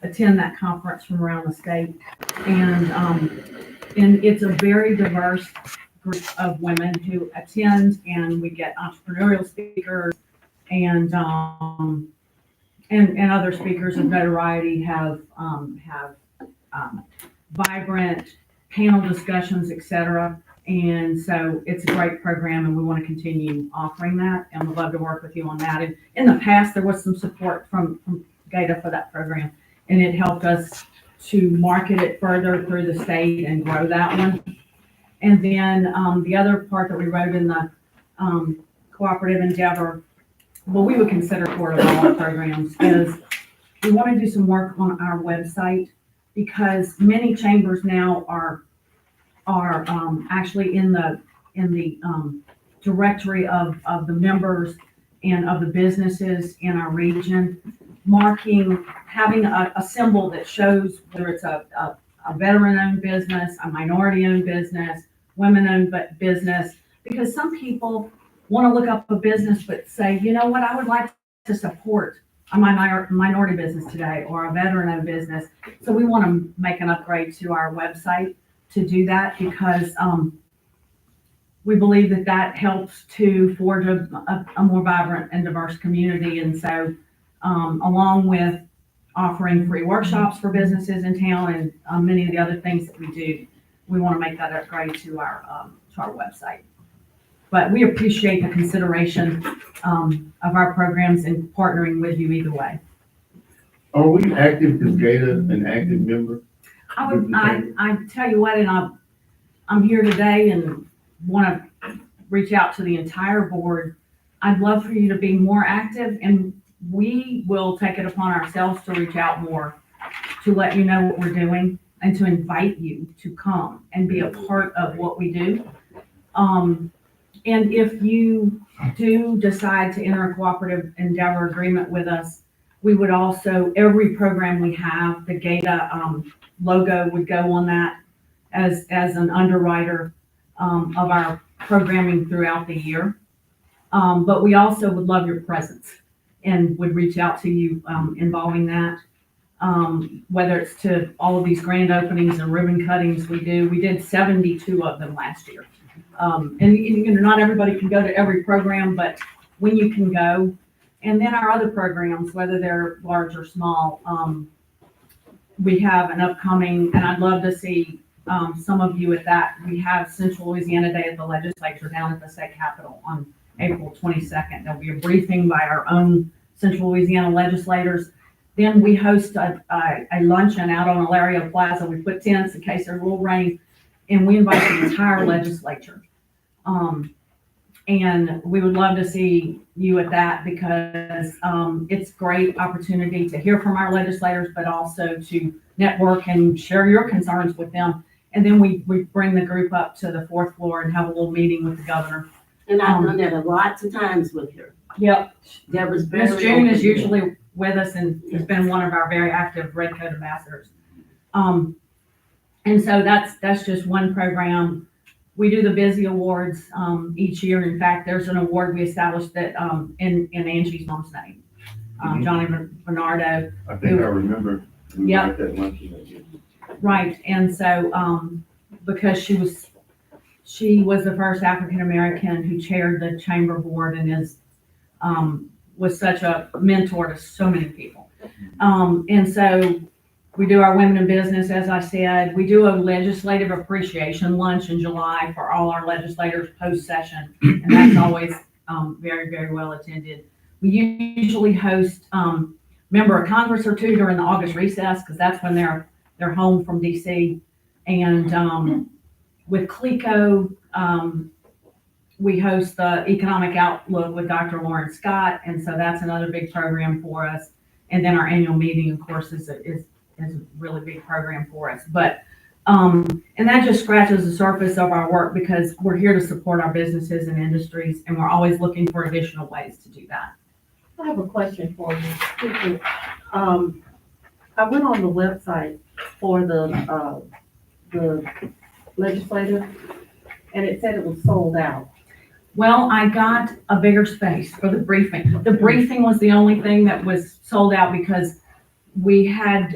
attend that conference from around the state. And it's a very diverse group of women who attend, and we get entrepreneurial speakers and other speakers of notoriety have vibrant panel discussions, etc. And so it's a great program, and we want to continue offering that, and we'd love to work with you on that. And in the past, there was some support from GAEDA for that program, and it helped us to market it further through the state and grow that one. And then the other part that we wrote in the cooperative endeavor, what we would consider core to all our programs, is we want to do some work on our website, because many chambers now are actually in the directory of the members and of the businesses in our region, having a symbol that shows whether it's a veteran-owned business, a minority-owned business, women-owned business, because some people want to look up a business but say, you know what, I would like to support a minority business today or a veteran-owned business. So we want to make an upgrade to our website to do that, because we believe that helps to forge a more vibrant and diverse community. And so along with offering free workshops for businesses in town and many of the other things that we do, we want to make that upgrade to our website. But we appreciate the consideration of our programs and partnering with you either way. Are we active? Is GAEDA an active member? I tell you what, and I'm here today and want to reach out to the entire board. I'd love for you to be more active, and we will take it upon ourselves to reach out more, to let you know what we're doing and to invite you to come and be a part of what we do. And if you do decide to enter a cooperative endeavor agreement with us, we would also, every program we have, the GAEDA logo would go on that as an underwriter of our programming throughout the year. But we also would love your presence and would reach out to you involving that, whether it's to all of these grand openings and ribbon cuttings we do. We did 72 of them last year. And you know, not everybody can go to every program, but when you can go, and then our other programs, whether they're large or small, we have an upcoming, and I'd love to see some of you at that. We have Central Louisiana Day at the Legislature down at the state capitol on April 22nd. There'll be a briefing by our own Central Louisiana legislators. Then we host a luncheon out on Alaria Plaza. We put tents in case there's a little rain, and we invite the entire legislature. And we would love to see you at that, because it's a great opportunity to hear from our legislators, but also to network and share your concerns with them. And then we bring the group up to the 4th floor and have a little meeting with the governor. And I've done that lots of times with her. Yep. Deborah's very Ms. June is open. usually with us and has been one of our very active Red Coat ambassadors. And so that's just one program. We do the Busy Awards each year. In fact, there's an award we established that in Angie's mom's name, Johnny Bernardo. I think I remember. We Yep. were at that luncheon that year. Right, and so because she was the first African American who chaired the chamber board and was such a mentor to so many people. And so we do our Women in Business, as I said. We do a legislative appreciation lunch in July for all our legislators post-session, and that's always very, very well attended. We usually host member of Congress or two during the August recess, because that's when they're home from DC. And with CLECO, we host the Economic Outlook with Dr. Lauren Scott, and so that's another big program for us. And then our annual meeting, of course, is a really big program for us. But and that just scratches the surface of our work, because we're here to support our businesses and industries, and we're always looking for additional ways to do that. I have a question for you. I went on the website for the legislative, and it said it was sold out. Well, I got a bigger space for the briefing. The briefing was the only thing that was sold out, because we had,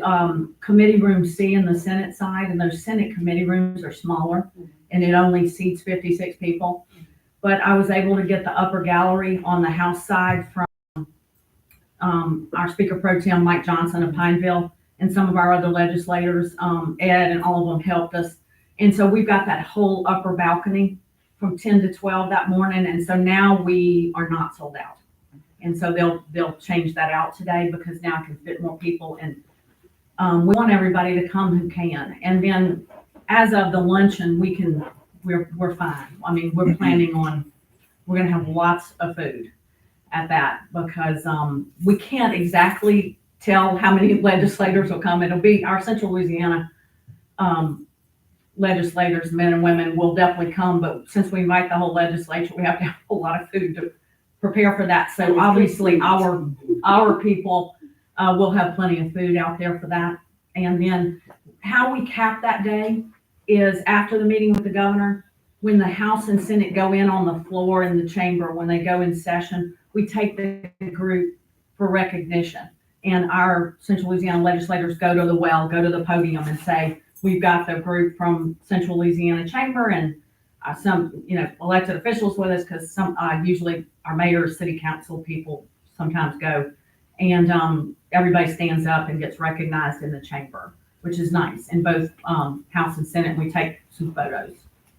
committee room C in the Senate side, and those Senate committee rooms are smaller, and it only seats 56 people. But I was able to get the upper gallery on the House side from, our Speaker Pro Tem, Mike Johnson of Pineville, and some of our other legislators, Ed, and all of them helped us. And so we've got that whole upper balcony from 10 to 12 that morning, and so now we are not sold out. And so they'll change that out today because now it can fit more people, and we want everybody to come who can. And then as of the luncheon, we're fine. I mean, we're planning on, we're gonna have lots of food at that because we can't exactly tell how many legislators will come. It'll be our Central Louisiana legislators, men and women, will definitely come, but since we invite the whole legislature, we have to have a lot of food to prepare for that. So obviously our people will have plenty of food out there for that. And then how we cap that day is after the meeting with the governor, when the House and Senate go in on the floor in the chamber, when they go in session, we take the group for recognition. And our Central Louisiana legislators go to the well, go to the podium and say, we've got the group from Central Louisiana Chamber and some, elected officials with us, because some, usually our mayors, city council people sometimes go. And everybody stands up and gets recognized in the chamber, which is nice. In both House and Senate, we take some photos.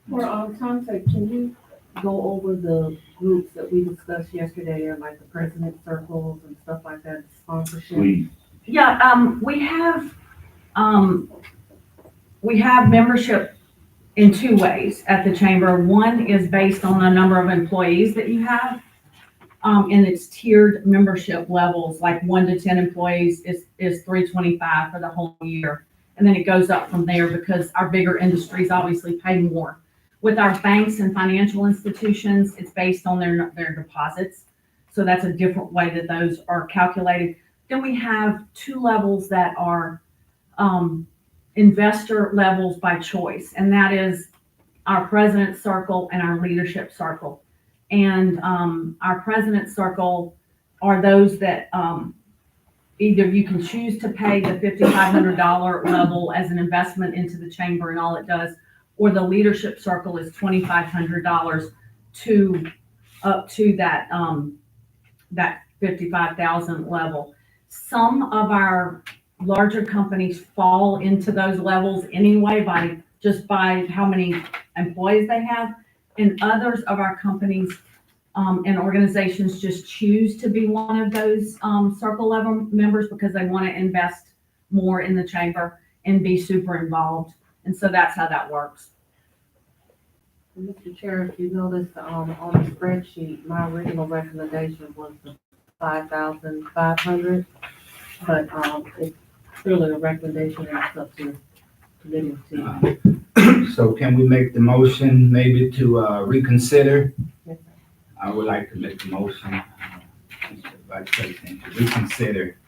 For time's sake, can you go over the groups that we discussed yesterday, like the president circles and stuff like that, sponsorship? Please. Yeah, we have membership in two ways at the chamber. One is based on the number of employees that you have, and it's tiered membership levels, like 1 to 10 employees is $325 for the whole year. And then it goes up from there because our bigger industries obviously pay more. With our banks and financial institutions, it's based on their deposits. So that's a different way that those are calculated. Then we have two levels that are investor levels by choice, and that is our president's circle and our leadership circle. And our president's circle are those that either you can choose to pay the $5,500 level as an investment into the chamber and all it does, or the leadership circle is $2,500 to up to that that 55,000 level. Some of our larger companies fall into those levels anyway by how many employees they have, and others of our companies and organizations just choose to be one of those circle level members because they want to invest more in the chamber and be super involved. And so that's how that works. Mr. Chair, if you notice, on the spreadsheet, my original recommendation was the 5,500, but it's clearly a recommendation and it's up to committee to. So can we make the motion maybe to reconsider? Yes, sir. I would like to make the motion, Mr. Vice President, to reconsider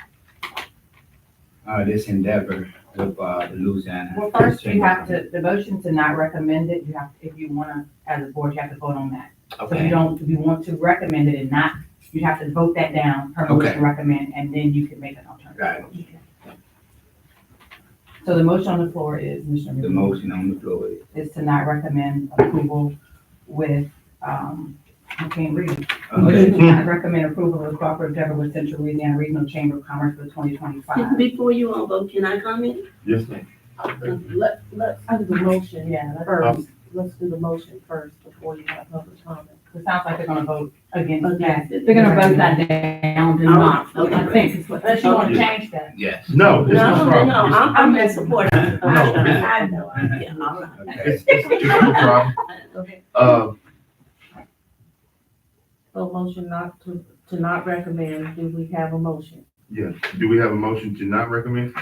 this endeavor with the Louisiana. Well, first you have to, the motion to not recommend it, you have, if you wanna, as a board, you have to vote on that. So Okay, if you want to recommend it and not, you have to vote that down, her motion Okay. to recommend, and then you can make an alternative. got it. So the motion on the floor is, Commissioner, The motion on the floor is. is to not recommend approval with, I can't read it. Okay. Motion to not recommend approval of the cooperative endeavor with Central Louisiana Regional Chamber of Commerce for 2025. Before you all vote, can I comment? Yes, ma'am. Let's do the motion Yeah, first. Let's do the motion first before you have public comment. it sounds like they're gonna vote against Okay. that. They're gonna vote that down, do not, Okay. I think, is what- unless you wanna Okay. change that. Yes. No, it's no No, problem. I'm in support of it. No, I know. Yeah, all right. Okay. It's no problem. Okay. So motion not to not recommend, do we have a motion? Yes. Do we have a motion to not recommend?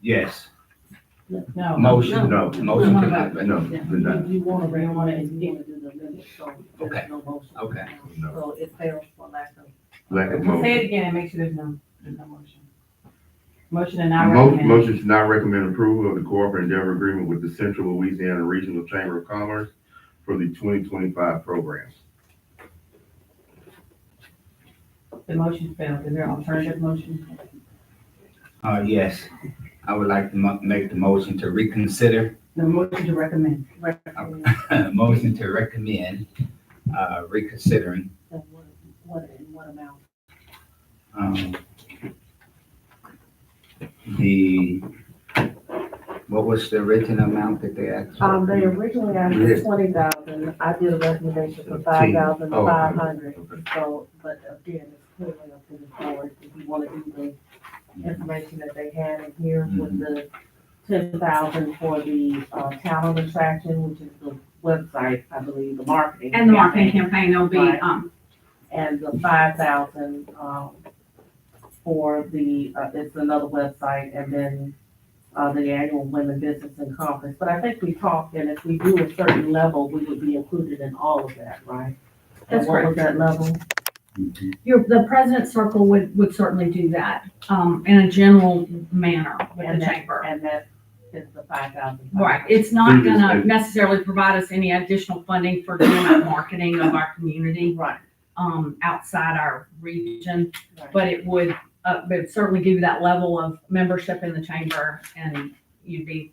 Yes. No. Motion. No. Motion to not. No, do not. You wanna You don't wanna- recommend, you wanna do the amendment, so Okay. there's no motion. Okay. No. So it fails for lack of. Lack of Say motion. it again and make sure there's no motion. Motion to not recommend. Motion to not recommend approval of the cooperative endeavor agreement with the Central Louisiana Regional Chamber of Commerce for the 2025 program. The motion failed. Is there an alternative motion? Yes, I would like to make the motion to reconsider, The motion to recommend. motion to recommend, reconsidering, And what amount? um, what was the original amount that they asked for? They originally asked Yeah. for 20,000. I did a recommendation for 5,500. Okay. So, but again, it's clearly up to the board. If you want to do the information that they had in here with the 10,000 for the talent attraction, which is the website, I believe, the marketing. And the marketing campaign, campaign will be, Right. And the 5,000 for the, it's another website, and then the annual Women Business and Conference. But I think we talked, and if we do a certain level, we would be included in all of that, right? And That's what was that level? the President's Circle would certainly do that, in a general manner with And the that- chamber. And that is the 5,000. Right, it's not Through gonna this- necessarily provide us any additional funding for doing that marketing of our community, Right, outside our region, right. but it would certainly give you that level of membership in the chamber, and you'd be,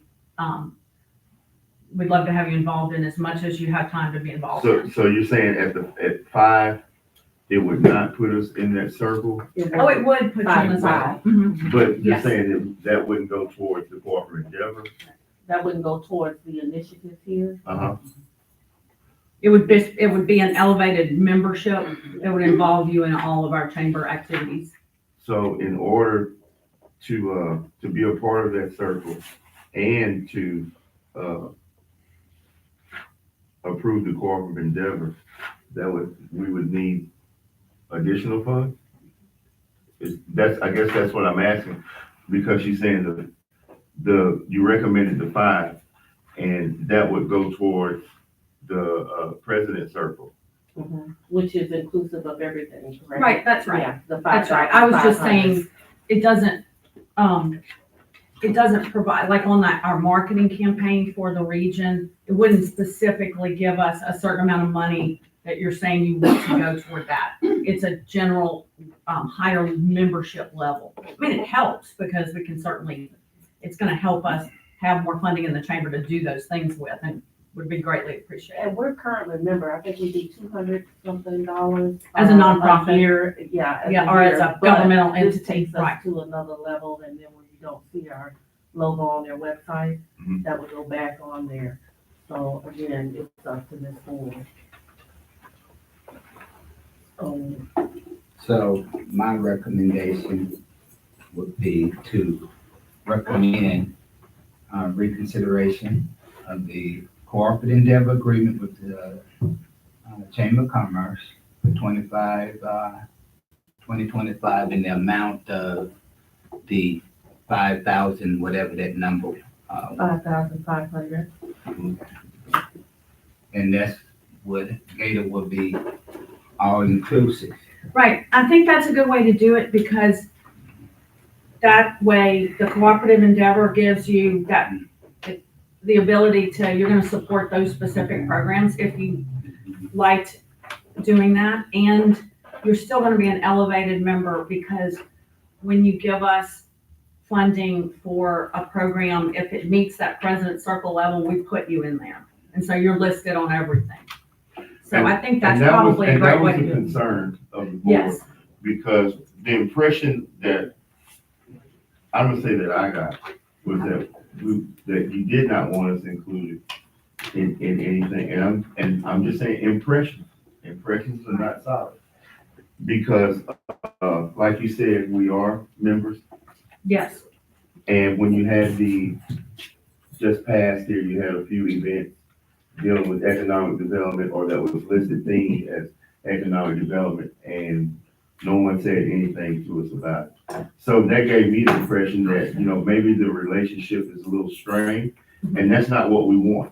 we'd love to have you involved in as much as you have time to be involved in. So you're saying at 5, it would not put us in that circle, Oh, it would put you in the Five. circle. Mhm. but you're Yes. saying that wouldn't go towards the corporate endeavor? That wouldn't go towards the initiative here? Uh-huh. It would be an elevated membership that would involve you in all of our chamber activities. So in order to be a part of that circle and to, approve the corporate endeavor, we would need additional funds? I guess that's what I'm asking, because she's saying you recommended the 5, and that would go towards the President's Circle. Mhm. Which is inclusive of everything, correct? Right, that's right. Yeah, the That's right. I was just 5,500. saying, it doesn't provide, like on our marketing campaign for the region, it wouldn't specifically give us a certain amount of money that you're saying you want to go toward that. It's a general, higher membership level. I mean, it helps because we can certainly, it's gonna help us have more funding in the chamber to do those things with, and would be greatly appreciated. And we're currently, remember, I think we do $200 something. As a nonprofit. A year, yeah. Yeah, or as year. a governmental But this entity, takes us right. to another level, and then when you don't see our logo on their website, Mhm. that would go back on there. So again, it's up to this board. So my recommendation would be to recommend, reconsideration of the cooperative endeavor agreement with the Chamber of Commerce for 2025 in the amount of the 5,000, whatever that number. 5,500. And that's what GAEDA will be all inclusive. Right, I think that's a good way to do it, because that way the cooperative endeavor gives you the ability to, you're gonna support those specific programs if you liked doing that, and you're still gonna be an elevated member, because when you give us funding for a program, if it meets that President's Circle level, we put you in there, and so you're listed on everything. So I think that's probably a great way to do And that was a it. concern of the board, Yes, because the impression that, I'm gonna say that I got, was that you did not want us included in anything, and I'm just saying impressions are not solid. Because, like you said, we are members, yes, and when you had just past here, you had a few events dealing with economic development, or that was listed themed as economic development, and no one said anything to us about it. So that gave me the impression that, maybe the relationship is a little strained, and that's not what we want.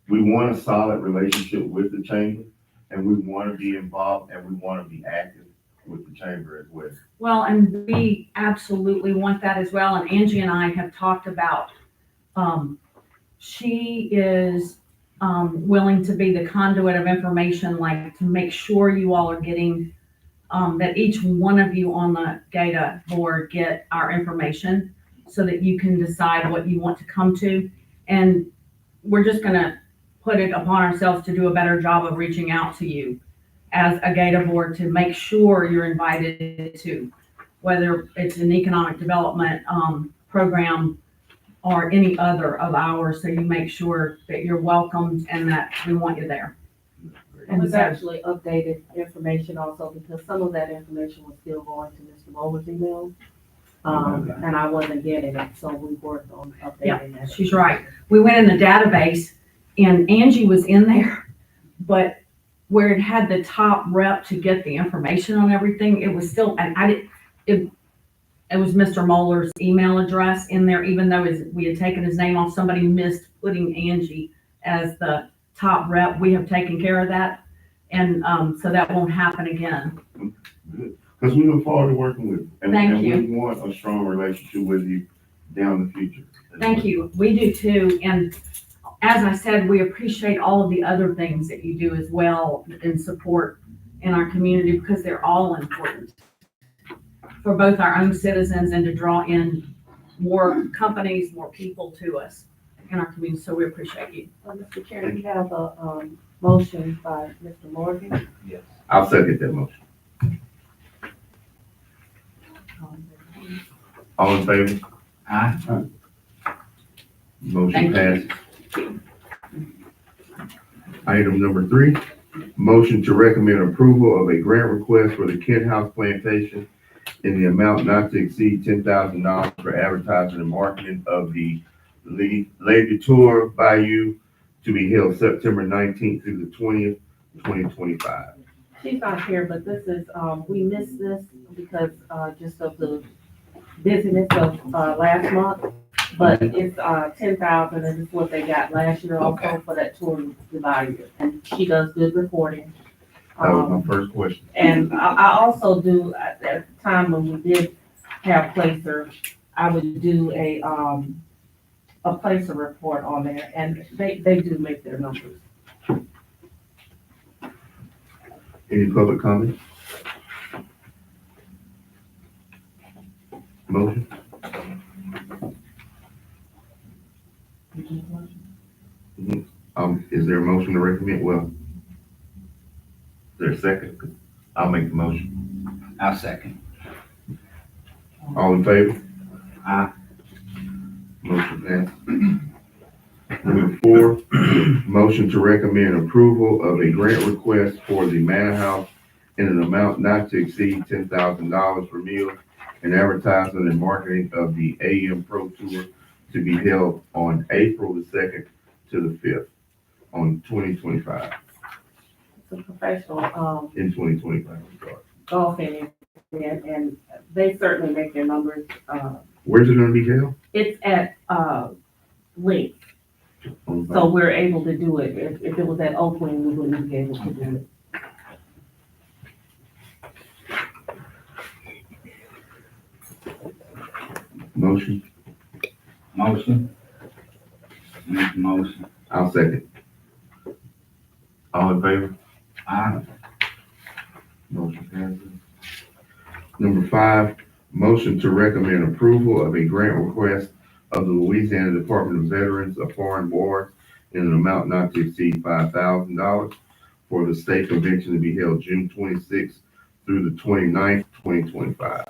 We want a solid relationship with the chamber, and we want to be involved, and we want to be active with the chamber as well. well, and we absolutely want that as well, and Angie and I have talked about, she is willing to be the conduit of information, like to make sure you all are getting, that each one of you on the GAEDA board get our information. so that you can decide what you want to come to. And we're just gonna put it upon ourselves to do a better job of reaching out to you as a GAEDA board to make sure you're invited to, whether it's an economic development, program or any other of ours, so you make sure that you're welcomed and that we want you there. It And was so, actually updated information also, because some of that information was still going to Mr. Muller's email. And I wasn't getting it, so we worked on updating that. she's right. We went in the database and Angie was in there, but where it had the top rep to get the information on everything, it was still, and it was Mr. Muller's email address in there, even though we had taken his name off. Somebody missed putting Angie as the top rep. We have taken care of that. And, so that won't happen again. Good. Because we look forward to working with you. Thank you. And we want a strong relationship with you down the future. Thank you. We do too. And as I said, we appreciate all of the other things that you do as well in support in our community, because they're all important for both our own citizens and to draw in more companies, more people to us in our community. So we appreciate you. Mr. Chairman, we have a, motion by Mr. Morgan. Yes. I'll second that motion. All in favor? Aye. Motion Thank passes. Item number 3, motion to recommend approval of a grant request for the Kent House Plantation in the amount not to exceed $10,000 for advertising and marketing of the Lady Tour Bayou to be held September 19th through the 20th, 2025. She's not here, but this is, we missed this because, just of the busyness of, last month. But it's, 10,000, and it's what they got last year also Okay. for that tour divider. And she does good reporting. That was my first question. And I also do, at the time when we did have Placer, I would do a Placer report on there, and they do make their numbers. Any public comment? Motion? Is there a motion to recommend? Well, is there a second? I'll make the motion. I'll second. All in favor? Aye. Motion passed. Number 4, motion to recommend approval of a grant request for the Manor House in an amount not to exceed $10,000 for meals and advertising and marketing of the AM Pro Tour to be held on April the 2nd to the 5th on 2025, It's a professional, in 2025, I'm sorry. golfing, and they certainly make their numbers. Where's it gonna be held? It's at, Link, so we're able to do it. If it was at Oakland, we wouldn't be able to do it. Motion? Motion. Make the motion. I'll second. All in favor? Aye. Motion passes. Number 5, motion to recommend approval of a grant request of the Louisiana Department of Veterans of Foreign Wars in an amount not to exceed $5,000 for the state convention to be held June 26th through the 29th, 2025.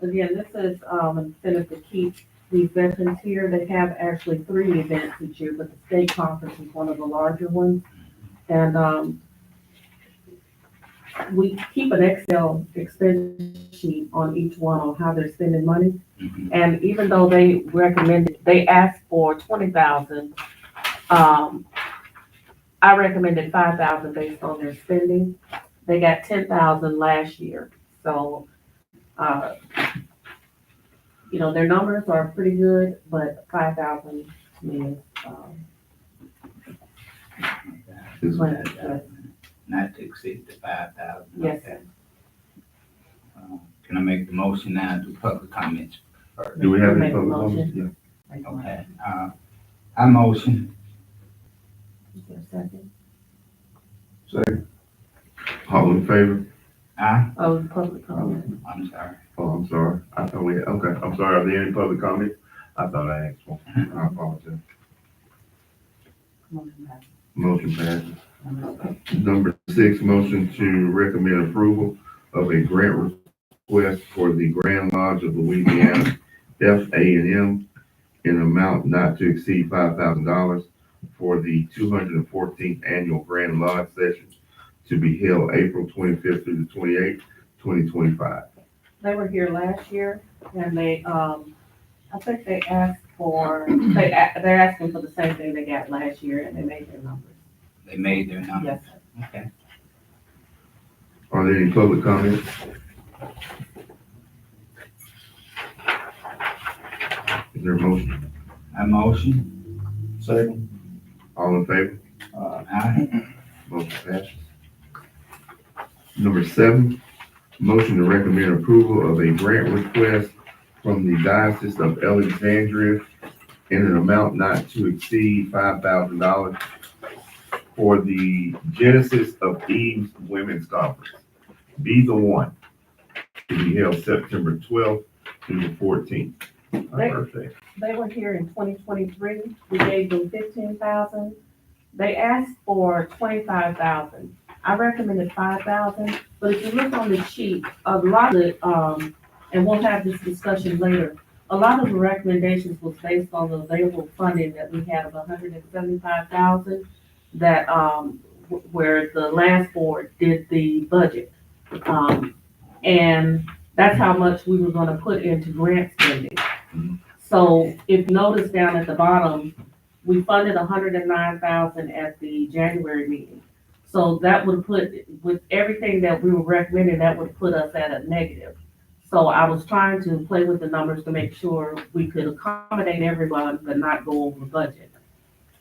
Again, this is, incentive to keep these veterans here. They have actually 3 events each year, but the state conference is one of the larger ones. And, we keep an Excel expense sheet on each one on how they're spending money. Mhm. And even though they asked for 20,000, I recommended 5,000 based on their spending. They got 10,000 last year, so, their numbers are pretty good, but 5,000 to me is, Not to exceed the 5,000. yes, Okay. Can I make the motion now and do public comments first? Do we have any Make a public motion. comments? Okay, I motion. Is there a second? Yeah. Second. All in favor? Aye. Oh, public comment. I'm sorry. Oh, I'm sorry. I thought we had, okay, I'm sorry. Are there any public comments? I thought I asked one. I apologize. Motion passes. Motion passes. Number Number 6, motion to recommend approval of a grant request for the Grand Lodge of Louisiana, FA&M, in an amount not to exceed $5,000 for the 214th Annual Grand Lodge Session to be held April 25th through the 28th, 2025. They were here last year and they, I think they asked for, they're asking for the same thing they got last year and they made their numbers. They made their number. Yes, sir. Okay. Are there any public comments? Is there a motion? A motion? Second. All in favor? Aye. Motion passes. Number 7, motion to recommend approval of a grant request from the Diocese of Alexandria in an amount not to exceed $5,000 for the Genesis of Eve's Women's Conference. Be the One, to be held September 12th through the 14th. My birthday. They were here in 2023. We gave them 15,000. They asked for 25,000. I recommended 5,000, but if you look on the sheet, a lot of it, and we'll have this discussion later, a lot of the recommendations was based on the available funding that we had of 175,000 that, where the last board did the budget. And that's how much we were gonna put into grant spending. So if you notice down at the bottom, we funded 109,000 at the January meeting. So that would put, with everything that we were recommending, that would put us at a negative. So I was trying to play with the numbers to make sure we could accommodate everyone, but not go over budget.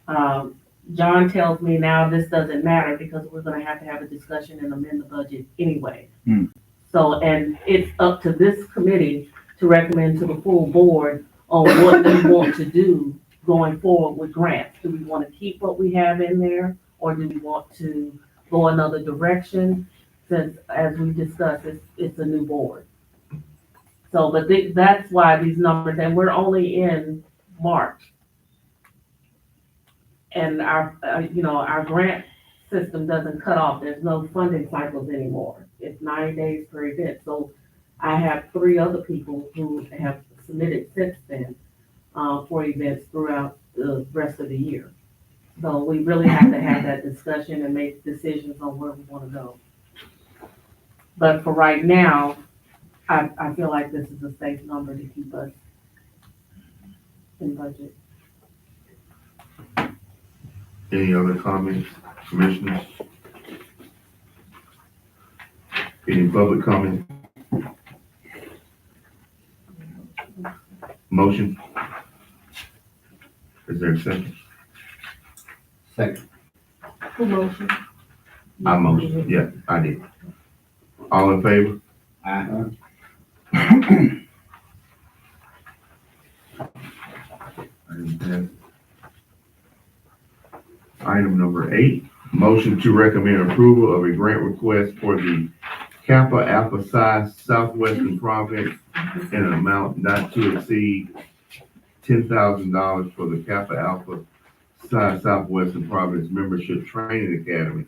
John tells me now this doesn't matter because we're gonna have to have a discussion and amend the budget anyway. So, and it's up to this committee to recommend to the full board on what they want to do going forward with grants. Do we want to keep what we have in there, or do we want to go another direction? Since, as we discussed, it's a new board. So, but that's why these numbers, and we're only in March. And our, our grant system doesn't cut off. There's no funding cycles anymore. It's 9 days per event. So I have 3 other people who have submitted since then for events throughout the rest of the year. So we really have to have that discussion and make decisions on where we want to go. But for right now, I feel like this is a safe number to keep us in budget. Any other comments, commissioners? Any public comment? Motion? Is there a second? Second. Who motion? I motion, yeah, I did. All in favor? Aye. Item passed. Item number 8, motion to recommend approval of a grant request for the Kappa Alpha Psi Southwestern Province in an amount not to exceed $10,000 for the Kappa Alpha Psi Southwestern Province Membership Training Academy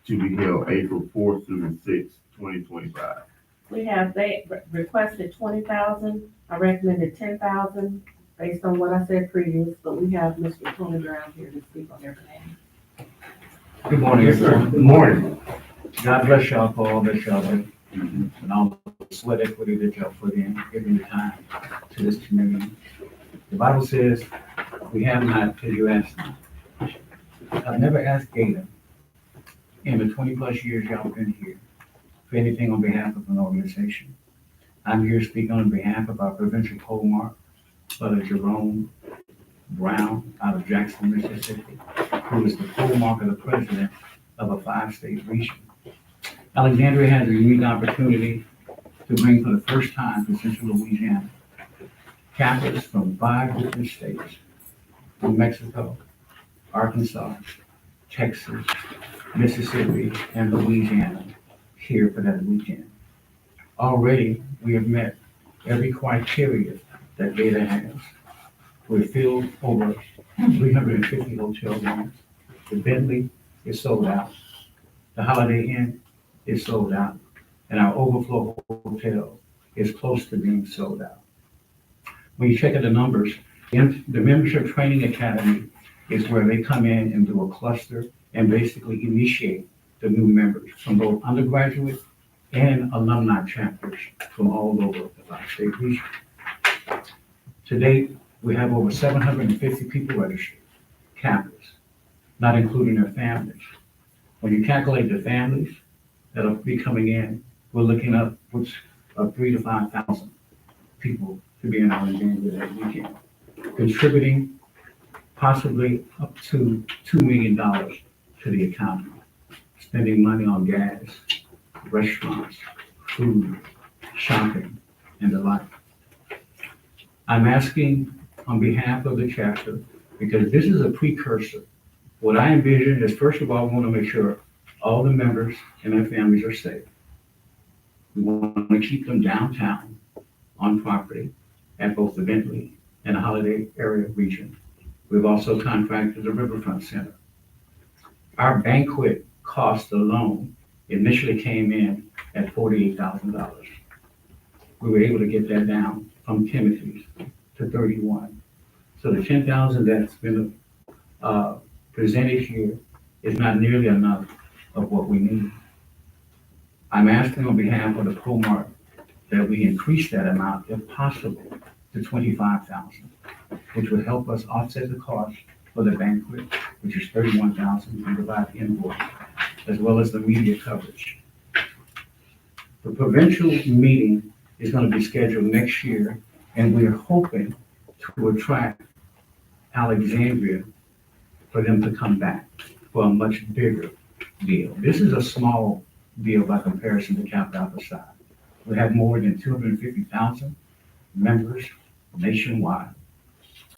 to be held April 4th through the 6th, 2025. We have, they requested 20,000. I recommended 10,000 based on what I said previous, but we have Mr. Tony Brown here to speak on everything. Good morning, Yes, sir. everyone. Good morning. God bless y'all for all that y'all do, and all the sweat equity that y'all put in, giving your time to this community. The Bible says, we have not till you ask not. I've never asked GAEDA in the 20+ years y'all been here for anything on behalf of an organization. I'm here speaking on behalf of our provincial poll mark, Brother Jerome Brown out of Jackson, Mississippi, who is the poll mark of the president of a 5-state region. Alexandria has a unique opportunity to bring for the first time to Central Louisiana Catholics from 5 different states, from Mexico, Arkansas, Texas, Mississippi, and Louisiana, here for that weekend. Already, we have met every criteria that GAEDA has We've filled over 350 hotel rooms. The Bentley is sold out. The Holiday Inn is sold out. And our overflow hotel is close to being sold out. When you check out the numbers, the Membership Training Academy is where they come in and do a cluster and basically initiate the new members from both undergraduate and alumni chapters from all over the five-state region. To date, we have over 750 people registered, campers, not including their families. When you calculate the families that'll be coming in, we're looking up which of 3,000 to 5,000 people to be in Alexandria that weekend, contributing possibly up to $2 million to the economy, spending money on gas, restaurants, food, shopping, and the like. I'm asking on behalf of the chapter, because this is a precursor. What I envision is, first of all, we want to make sure all the members and their families are safe. We want to keep them downtown on property at both the Bentley and the Holiday area region. We've also contracted the Riverfront Center. Our banquet cost alone initially came in at $48,000. We were able to get that down from Timothy's to 31. So the 10,000 that's been presented here is not nearly enough of what we need. I'm asking on behalf of the ProMart that we increase that amount, if possible, to 25,000, which would help us offset the cost for the banquet, which is 31,000, and provide invoice, as well as the media coverage. The provincial meeting is going to be scheduled next year, and we're hoping to attract Alexandria for them to come back for a much bigger deal. This is a small deal by comparison to Cap Alpha Psi. We have more than 250,000 members nationwide.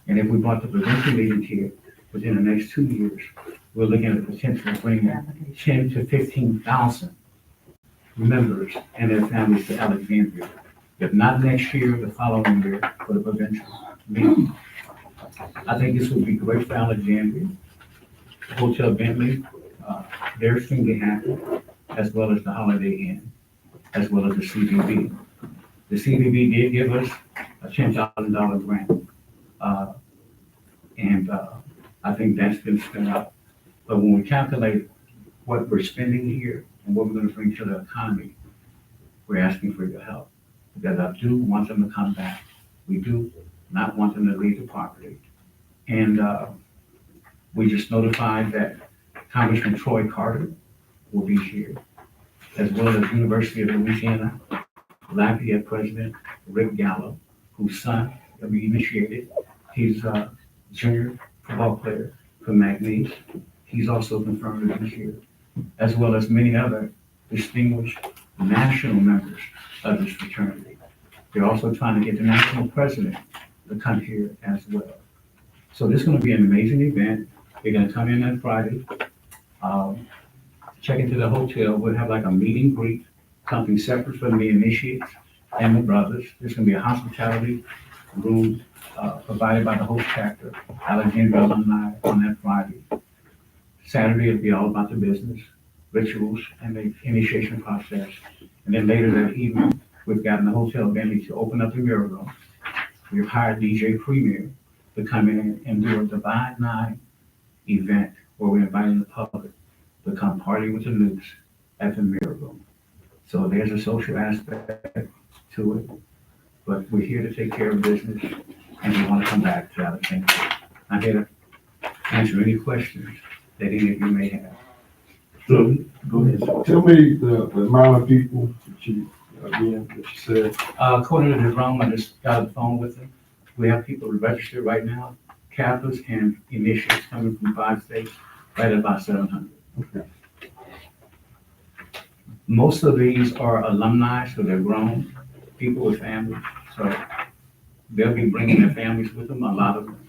And if we brought the provincial meeting here within the next 2 years, we're looking at the potential of bringing 10 to 15,000 members and their families to Alexandria. If not next year, the following year for the provincial meeting. I think this would be great for Alexandria. Hotel Bentley, their thing to happen, as well as the Holiday Inn, as well as the CVB. The CVB did give us a $10,000 grant. I think that's been spent out. But when we calculate what we're spending here and what we're going to bring to the economy, we're asking for your help. Because I do want them to come back. We do not want them to leave the property. And we just notified that Congressman Troy Carter will be here, as well as University of Louisiana Lafayette President Rick Gallo, whose son that we initiated. He's a junior football player for McNeese. He's also confirmed to be here, as well as many other distinguished national members of this fraternity. They're also trying to get the national president to come here as well. So this is going to be an amazing event. They're going to come in on Friday, check into the hotel. We'll have like a meet and greet, something separate for the initiates and the brothers. There's going to be a hospitality room provided by the host chapter, Alexandria alumni, on that Friday. Saturday, it'll be all about the business, rituals, and the initiation process. And then later that evening, we've gotten the Hotel Bentley to open up the mirror room. We've hired DJ Premier to come in and do a Divine Nine event where we're inviting the public to come party with the Nukes at the mirror room. So there's a social aspect to it, but we're here to take care of business, and we want to come back to Alexandria. I'm here to answer any questions that any of you may have. So, go ahead. Tell me the amount of people that you said. According to the room, I just got on the phone with them. We have people registered right now, Catholics and initiates coming from 5 states, right at about 700. Okay. Most of these are alumni, so they're grown, people with families. So they'll be bringing their families with them, a lot of them.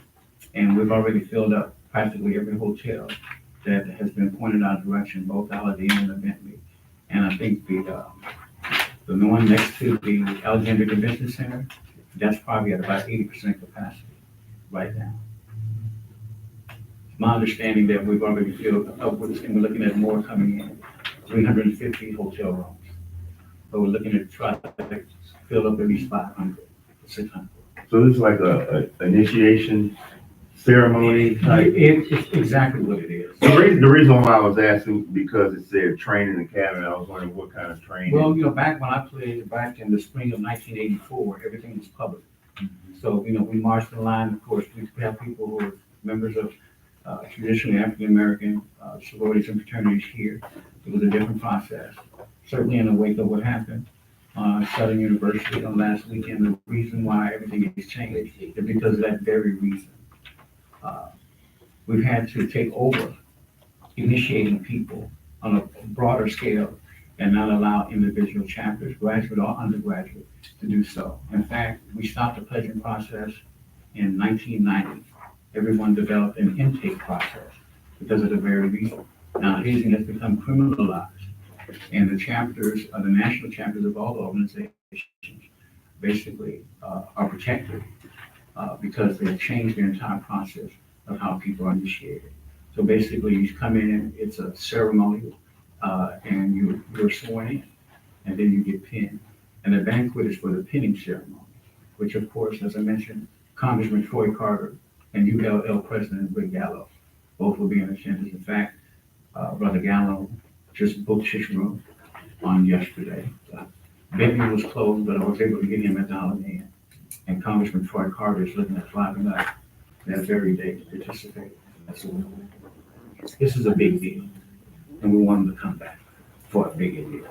And we've already filled up practically every hotel that has been pointed out direction, both Holiday Inn and the Bentley. And I think the one next to the Alexandria Convention Center, that's probably at about 80% capacity. right now. My understanding that we've already filled upwards, and we're looking at more coming in, 350 hotel rooms. But we're looking to try to fill up at least 500, 600. So this is like a initiation ceremony type? It's exactly what it is. The reason why I was asking, because it said training academy, I was wondering what kind of training. Well, back when I played, back in the spring of 1984, everything was public. So, we marched in line, of course, we have people who are members of traditionally African-American sororities and fraternities here. It was a different process. Certainly in the wake of what happened at Southern University on last weekend, the reason why everything has changed is because of that very reason. We've had to take over initiating people on a broader scale and not allow individual chapters, graduate or undergraduate, to do so. In fact, we stopped the pledging process in 1990. Everyone developed an intake process because of the very reason. Now, hazing has become criminalized, and the chapters, the national chapters of all the organizations, basically are protected because they've changed the entire process of how people are initiated. So basically, you come in, it's a ceremony, and you're sworn in, and then you get pinned. And the banquet is for the pinning ceremony, which of course, as I mentioned, Congressman Troy Carter and ULL President Rick Gallo both will be in attendance. In fact, Brother Gallo just booked his room on yesterday. Bentley was closed, but I was able to get him at the Holiday Inn. And Congressman Troy Carter is looking at flying up that very day to participate. This is a big deal, and we want him to come back for a bigger deal.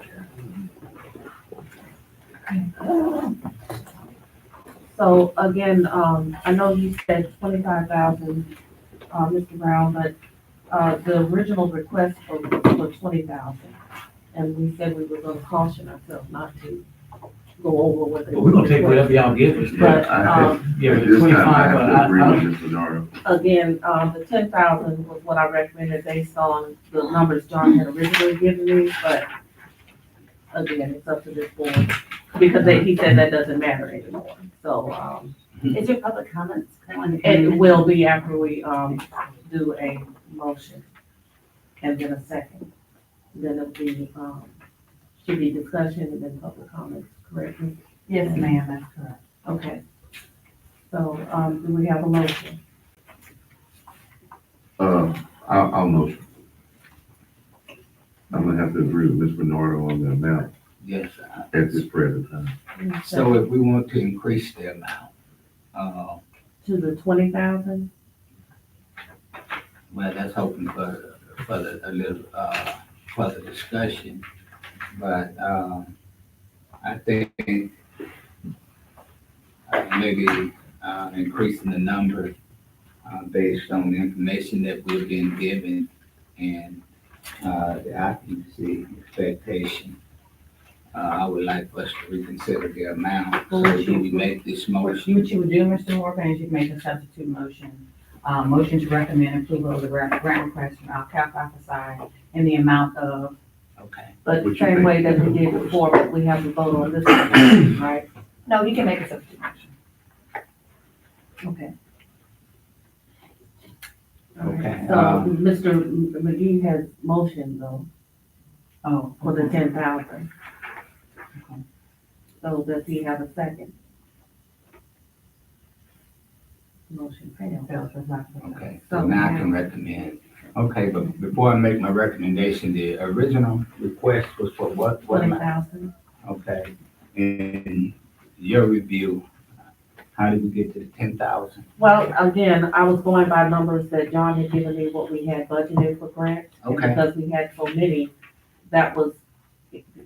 So again, I know you said 25,000, Mr. Brown, but the original request was for 20,000. And we said we were gonna caution ourselves not to go over what they. But we're gonna take whatever y'all give us. But, Yeah, At the this time, I 25, have to agree with Mr. Nardo. again, the 10,000 was what I recommended based on the numbers John had originally given me, but again, it's up to this board. Because he said that doesn't matter anymore, so, Is there public comments? it will be after we, do a motion and then a second. Then it'll be, should be discussion and then public comments, correct? Yes, ma'am, that's correct. Okay. So, do we have a motion? I'll motion. I'm gonna have to agree with Ms. Bernardo on the amount Yes. at this present time. So if we want to increase the amount, To the 20,000? well, that's hoping for a little, further discussion. But, I think, maybe, increasing the number, based on the information that we've been given and, the occupancy expectation. I would like us to reconsider the amount, so do we make this motion? What you would do, Mr. Morgan, is you make a substitute motion. Motion to recommend approval of the grant request from Al Kappa side in the amount of, Okay. But What the you same think? way that we did before, but we have to vote on this one, right? no, you can make a substitute motion. Okay. Okay. So, Mr. McGee has motioned though, Oh, for the 10,000. So does he have a second? Motion failed. Okay, so now I can recommend. Okay, but before I make my recommendation, the original request was for what? 20,000. Okay, in your review, how did we get to the 10,000? Well, again, I was going by numbers that John had given me what we had budgeted for grants. And Okay. because we had so many, that was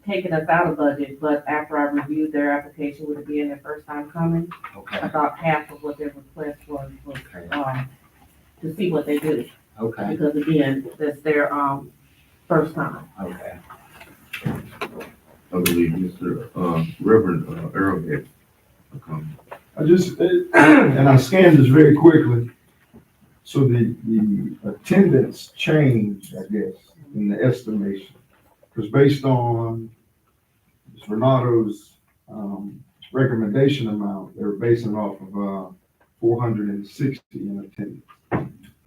taking us out of budget, but after I reviewed their application with it being their first time coming, Okay, about half of what their request was, to see what they do. okay, Because again, that's their, first time. okay. I believe Mr. Reverend Earl had a comment. I just, and I scanned this very quickly. So the attendance changed, I guess, in the estimation. Because based on Ms. Renato's recommendation amount, they were basing off of 460 in attendance.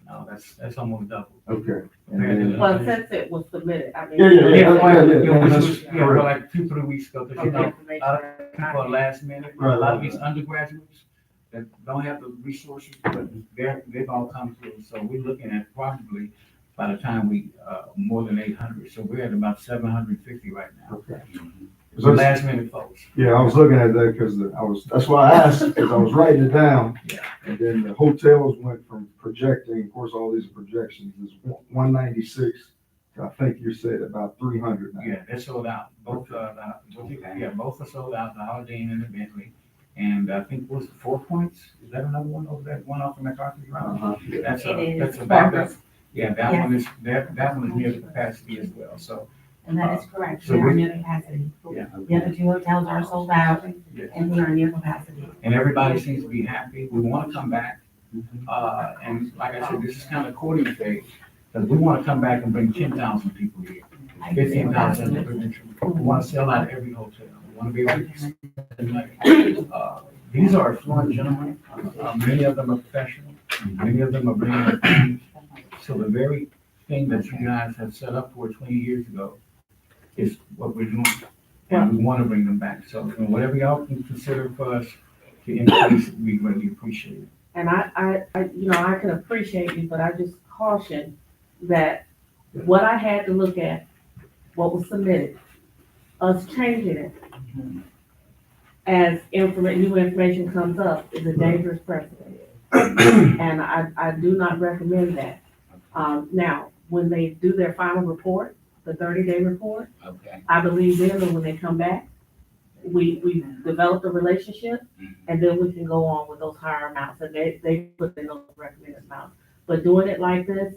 No, that's almost double. Okay. And Compared to then- the- Well, since it was submitted, I mean. Yeah, yeah, yeah. Well, that's this was, well, correct. like 2, 3 weeks ago, because you know, Information. a lot of people are last minute, a Right, lot of right, these undergraduates that don't have the resources, but they've all come through, so we're looking at probably, by the time we, more than 800, so we're at about 750 right now. Okay. So last minute folks. Yeah, I was looking at that because that's why I asked, because I was writing it down. Yeah. And then the hotels went from projecting, of course, all these projections is 196 to, I think you said about 300 now. Yeah, they're sold out, both, both are sold out, the Holiday Inn and the Bentley. And I think, was it 4 Points? Is that another one over that one off of MacArthur's Road? Yeah. That's It is. that's a backup. Yeah, that Yes. one is, that one is near the capacity as well, so. And that is correct. So We are we- near capacity. Yeah. The other two hotels are sold out Yeah. and we are near capacity. And everybody seems to be happy. We want to come back. And like I said, this is kind of courting phase, because we want to come back and bring 10,000 people here, 15,000. We want to sell out every hotel. We want to be able to spend money. These are affluent gentlemen. Many of them are professional. Many of them are bringing their families. So the very thing that you guys have set up for 20 years ago is what we're doing. And we want to bring them back. So you know, whatever y'all can consider for us to increase, we greatly appreciate it. And I can appreciate you, but I just caution that what I had to look at, what was submitted, us changing it as new information comes up is a dangerous precedent. And I do not recommend that. Now, when they do their final report, the 30-day report, Okay. I believe then that when they come back, we develop a relationship, and then we can go on with those higher amounts, and they put in those recommended amounts. But doing it like this,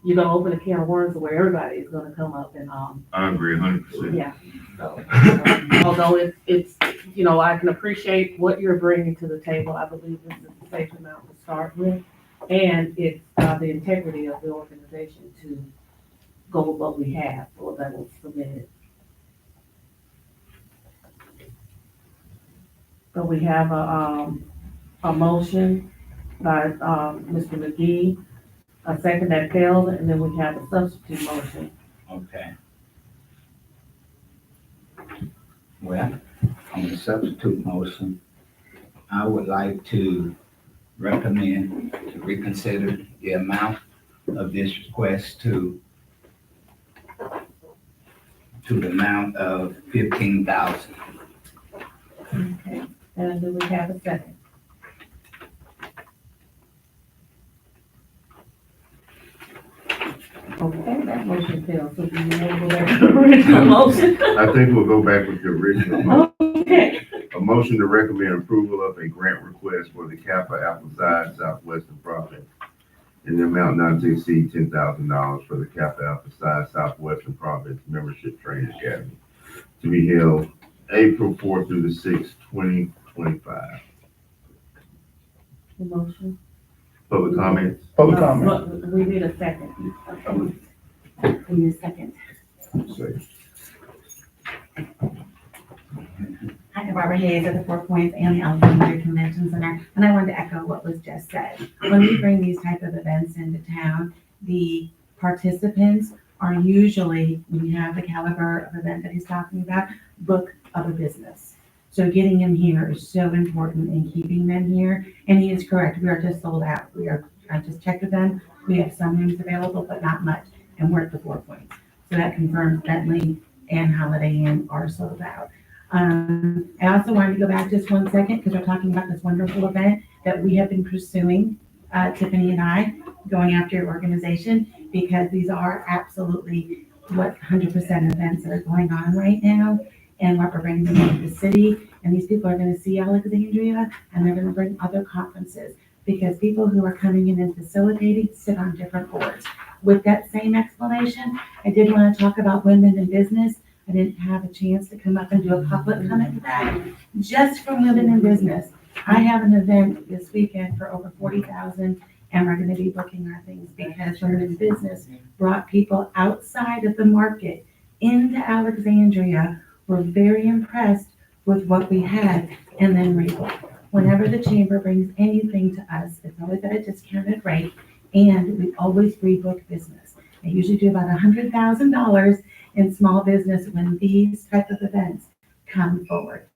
you're gonna open a can of worms where everybody is gonna come up and, I agree 100%. yeah. So, although it's, I can appreciate what you're bringing to the table, I believe this is a safe amount to start with. And it's, the integrity of the organization to go with what we have, or that was submitted. So we have a motion by, Mr. McGee, a second that failed, and then we have a substitute motion. Okay. Well, on the substitute motion, I would like to recommend to reconsider the amount of this request to the amount of 15,000. Okay. And do we have a second? Okay, that motion failed, so do you want to go back to the original motion? I think we'll go back with the original motion. Okay. A motion to recommend approval of a grant request for the Kappa Apple Side Southwestern Province in the amount not to exceed $10,000 for the Kappa Alpha Psi Southwestern Province Membership Training Academy to be held April 4th through the 6th, 2025. The motion. Public comments? Public comment. But we need a second. We need a second. Say. Hi, Barbara Hayes at the 4 Points and the Alexandria Convention Center, and I wanted to echo what was just said. When we bring these type of events into town, the participants are usually, when you have the caliber of event that he's talking about, book other business. So getting them here is so important in keeping them here, and he is correct, we are just sold out. I just checked with them, we have some rooms available, but not much, and we're at the 4 Points. So that confirms Bentley and Holiday Inn are sold out. I also wanted to go back just 1 second because we're talking about this wonderful event that we have been pursuing, Tiffany and I, going after your organization, because these are absolutely 100% events that are going on right now, and what we're bringing into the city. And these people are going to see Alexandria, and they're going to bring other conferences, because people who are coming in and facilitating sit on different boards. With that same explanation, I did want to talk about women in business. I didn't have a chance to come up and do a public comment to that. Just for women in business, I have an event this weekend for over 40,000, and we're going to be booking our things because women in business brought people outside of the market into Alexandria. We're very impressed with what we had, and then rebooked. Whenever the chamber brings anything to us, it's always at a discounted rate, and we always rebook business. I usually do about $100,000 in small business when these type of events come forward.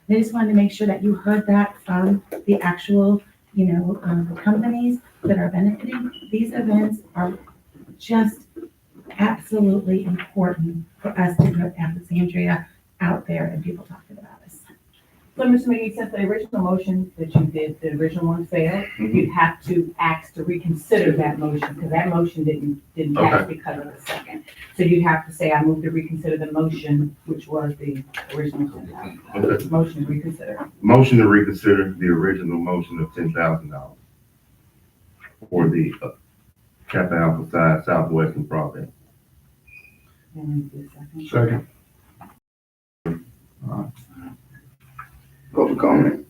I just wanted to make sure that you heard that from the actual, companies that are benefiting. These events are just absolutely important for us to put Alexandria out there and people talking about us. So, Ms. McGee, since the original motion that you did, the original one failed, you'd have to ask to reconsider that motion, because that motion didn't pass because of the second. So you'd have to say, I move to reconsider the motion, which was the original Okay. motion to reconsider. Motion to reconsider the original motion of $10,000 for the Kappa Alpha Psi Southwestern project. And the second. Second. Public comment.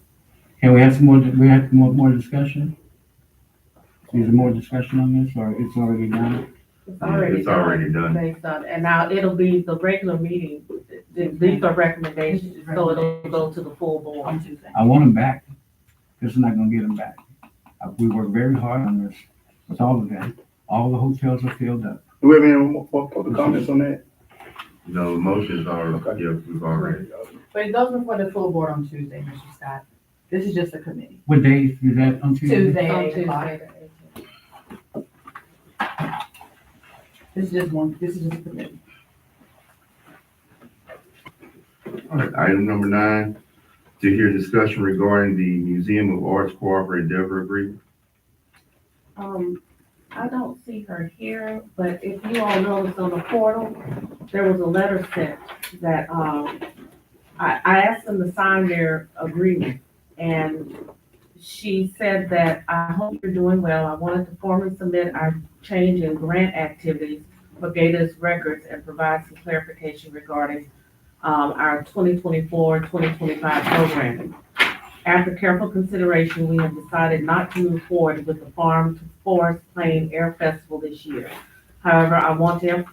Can we have some more, we have more discussion? Is there more discussion on this, or it's already done? It's It's already done. Based on, and now it'll be the regular meeting, these are recommendations, so it'll go to the full board. On Tuesday. I want them back. This is not gonna get them back. We worked very hard on this with all of them. All the hotels are filled up. Do we have any more public comments on that? No, the motions are, yeah, we've already. But it goes before the full board on Tuesday, Mr. Scott. This is just a committee. What days is that on Tuesday? Tuesday, On 8 o'clock. Tuesday. This is just a committee. All right, item number 9, to hear discussion regarding the Museum of Arts Cooperative Endeavor Agreement. I don't see her here, but if you all noticed on the portal, there was a letter sent that, I asked them to sign their agreement, and she said that, I hope you're doing well. I wanted to formally submit our change in grant activities for GAEDA's records and provide some clarification regarding, our 2024-2025 programming. After careful consideration, we have decided not to move forward with the Farm to Forest Plain Air Festival this year. However, I want to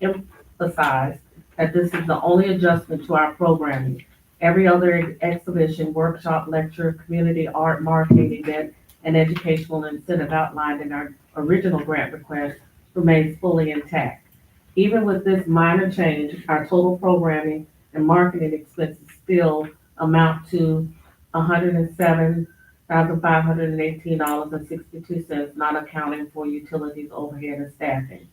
emphasize that this is the only adjustment to our programming. Every other exhibition, workshop, lecture, community art, marketing event, and educational incentive outlined in our original grant request remains fully intact. Even with this minor change, our total programming and marketing expenses still amount to $107,518.62, not accounting for utilities, overhead, and staffing.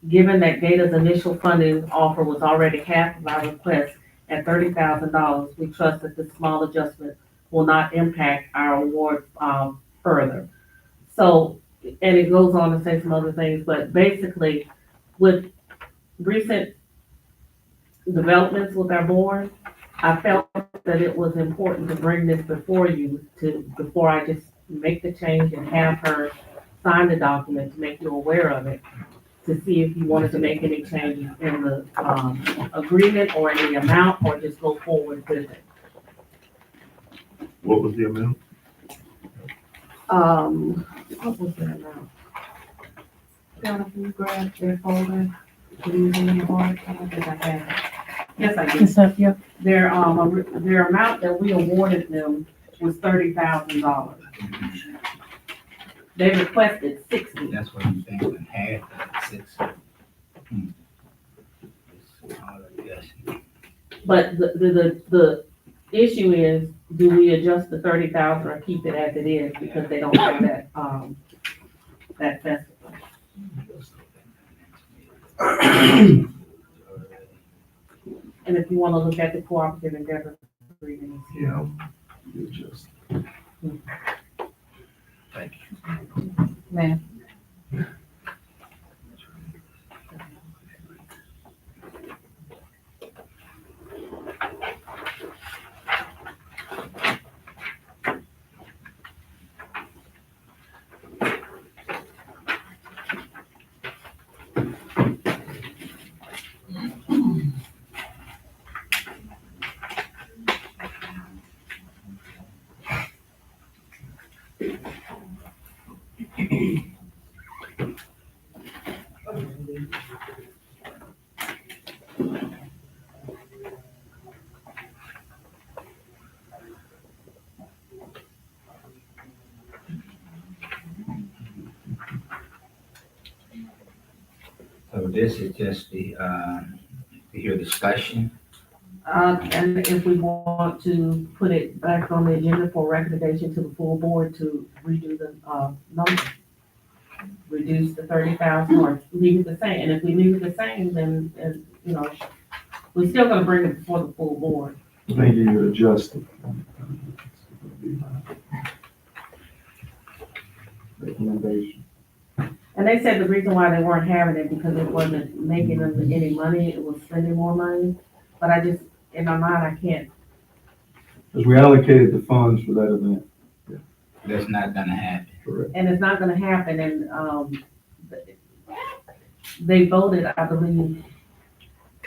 Given that GAEDA's initial funding offer was already half of our request at $30,000, we trust that this small adjustment will not impact our award further. So, and it goes on to say some other things, but basically, with recent developments with our board, I felt that it was important to bring this before you before I just make the change and have her sign the document to make you aware of it, to see if you wanted to make any changes in the, agreement or in the amount, or just go forward with it. What was the amount? What was the amount? Donna, can you grab their folder? Do you need any more? I don't think I have it. Yes, I do. Their amount that we awarded them was $30,000. They requested 60. That's what I'm thinking, half of 6. But the issue is, do we adjust the 30,000 or keep it as it is, because they don't have that festival? And if you want to look at the cooperative endeavor agreement. Yeah. Thank you. Ma'am. So this is just the, to hear discussion. And if we want to put it back on the agenda for recommendation to the full board to redo the, number. Reduce the 30,000 or leave it the same, and if we leave it the same, then, you know, we're still gonna bring it before the full board. I think you could adjust it. Recommendation. And they said the reason why they weren't having it because it wasn't making them any money, it was spending more money. But I just, in my mind, I can't, Because we allocated the funds for that event. That's not gonna happen. Correct. and it's not gonna happen, and, they voted, I believe,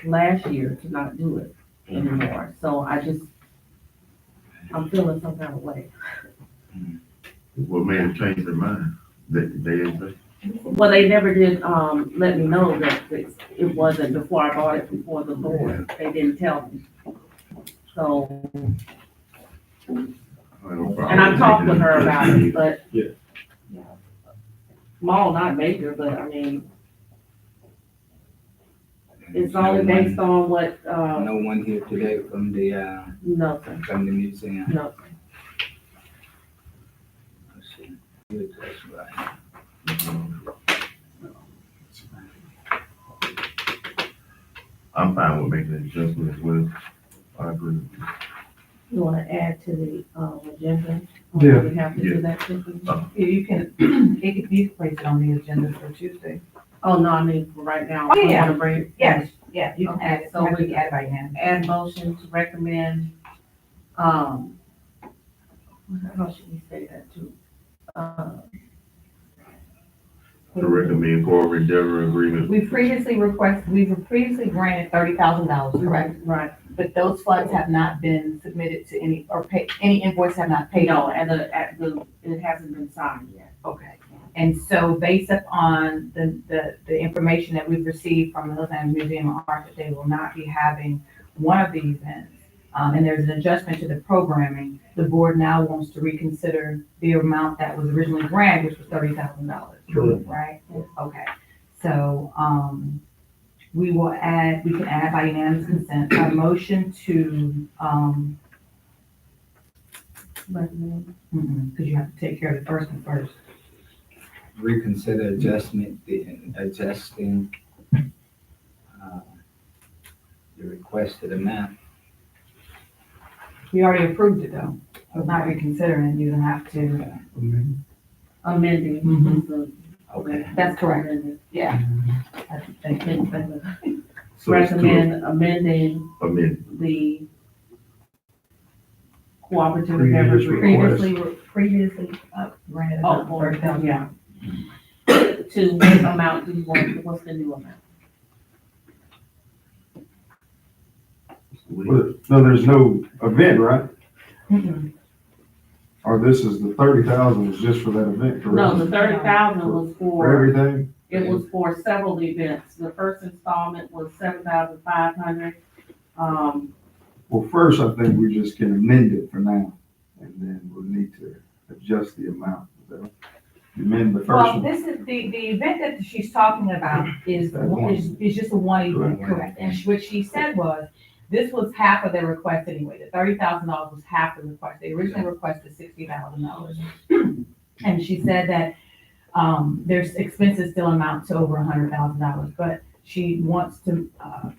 last year to not do it anymore, so I'm feeling some kind of way. What made them change their mind? They didn't say? Well, they never did, let me know that it wasn't before I brought it before the board, they didn't tell me. So, and I talked with her about it, but. Yeah. Small, not major, but I mean, it's No only one- based on what, No one here today from the, nothing, from the museum. nothing. Let's see. Good, that's right. I'm fine with making an adjustment as well. I agree. You wanna add to the, agenda? Yeah. We have to do that quickly? Yeah, you can, you can place it on the agenda for Tuesday. Oh, no, I mean, for right now. Oh, yeah, we yeah. wanna bring. Yes, yeah, you can Okay, add it, so so we- we add it by hand. Add motion to recommend, how should we say that too? To recommend for endeavor agreement. We've previously granted $30,000, correct? Right, But those funds have not been submitted to any, or any invoice have not paid no, on. and it hasn't been signed yet. Okay. And so based upon the information that we've received from the Los Angeles Museum of Art, that they will not be having one of the events, and there's an adjustment to the programming, the board now wants to reconsider the amount that was originally granted, which was $30,000. Correct. Right? Okay. So, we can add by unanimous consent, a motion to, Recommend. because you have to take care of the first one first. Reconsider adjusting, the requested amount. You already approved it though. It's not reconsidering, you don't have to. Amending. Mhm. Okay. That's correct. Amending. Yeah. I think- So it's to Recommend amending amend. the cooperative endeavor Previous agreement. Previously granted Oh, about $30,000. yeah. To what amount do you want, what's the new amount? Well, no, there's no event, right? Mm-mm. Or this is the 30,000 is just for that event, correct? No, the 30,000 was For for, everything? it was for several events. The first installment was 7,500. Well, first, I think we just can amend it for now, and then we'll need to adjust the amount. So, amend the first Well, one. this is, the event that she's talking about is just a one event, correct? And what she said was, this was half of their request anyway. The $30,000 was half the request. They originally requested $60,000. And she said that, their expenses still amount to over $100,000, but she wants to,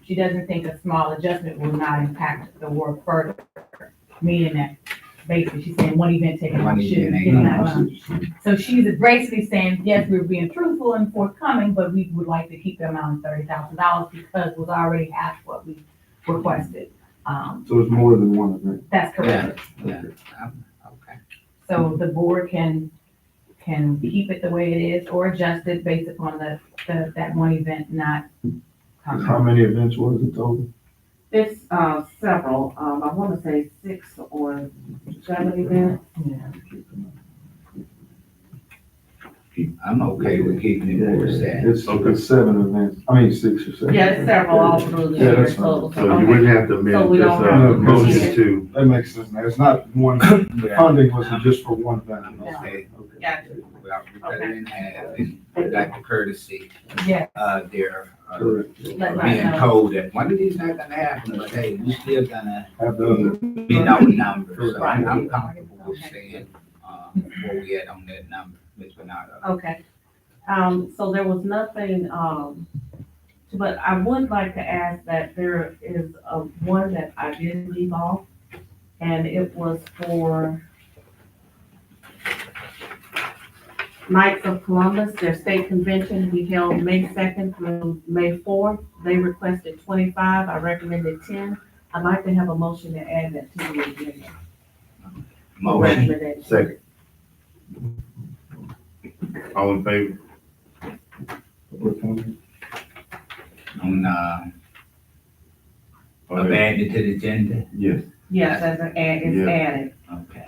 she doesn't think a small adjustment will not impact the work further. Meaning that basically she's saying one event taken off One shouldn't event get ain't that I see much. what you're saying. So she's basically saying, yes, we're being truthful and forthcoming, but we would like to keep the amount of $30,000 because it was already half what we requested. So it's more than one event. That's correct. Yeah. Okay. So the board can keep it the way it is or adjust it based upon that one event not coming. How many events was it total? It's, several, I wanna say 6 or 7 events. Yeah. I'm okay with keeping it where it's at. It's 7 events, I mean, 6 or 7. Yeah, it's several all through the Yeah, year, that's fine. so. So you wouldn't have to So amend we this, don't have to- motion to, That makes sense, now, it's not one, the funding wasn't just for one thing. Okay. Okay. Gotcha. We out, we cut it in half, and we got the courtesy, Yeah. there, Correct. Let us being know. told that one of these not gonna happen, but hey, we still gonna Have the other. meet our numbers. So Right. I'm comfortable with saying, where we at on that number, Ms. Bernardo. Okay, so there was nothing, but I would like to ask that there is one that I did leave off, and it was for Knights of Columbus, their state convention, we held May 2nd through May 4th. They requested 25, I recommended 10. I'd like to have a motion to add that to the agenda. Motion. Recommendation. Second. All in favor? On, Okay. adding it to the agenda, Yes. Yes, as an add, it's Yeah. added, okay,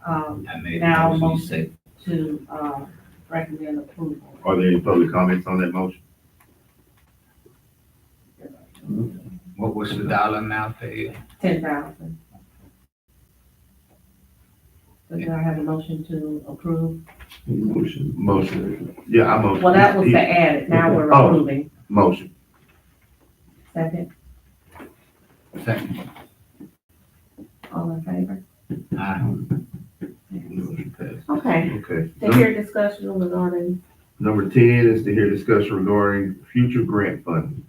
um, I made Now, a motion, you motion. say, to, recommend approval. Are there any public comments on that motion? what was the dollar amount there? 10,000. So do I have a motion to approve? Motion. Yeah, I motion. Well, that was to add it, now we're Oh. approving. Motion. Second, Second, all in favor? Motion passed. Okay, Okay. to hear discussion regarding, Number 10 is to hear discussion regarding future grant funding.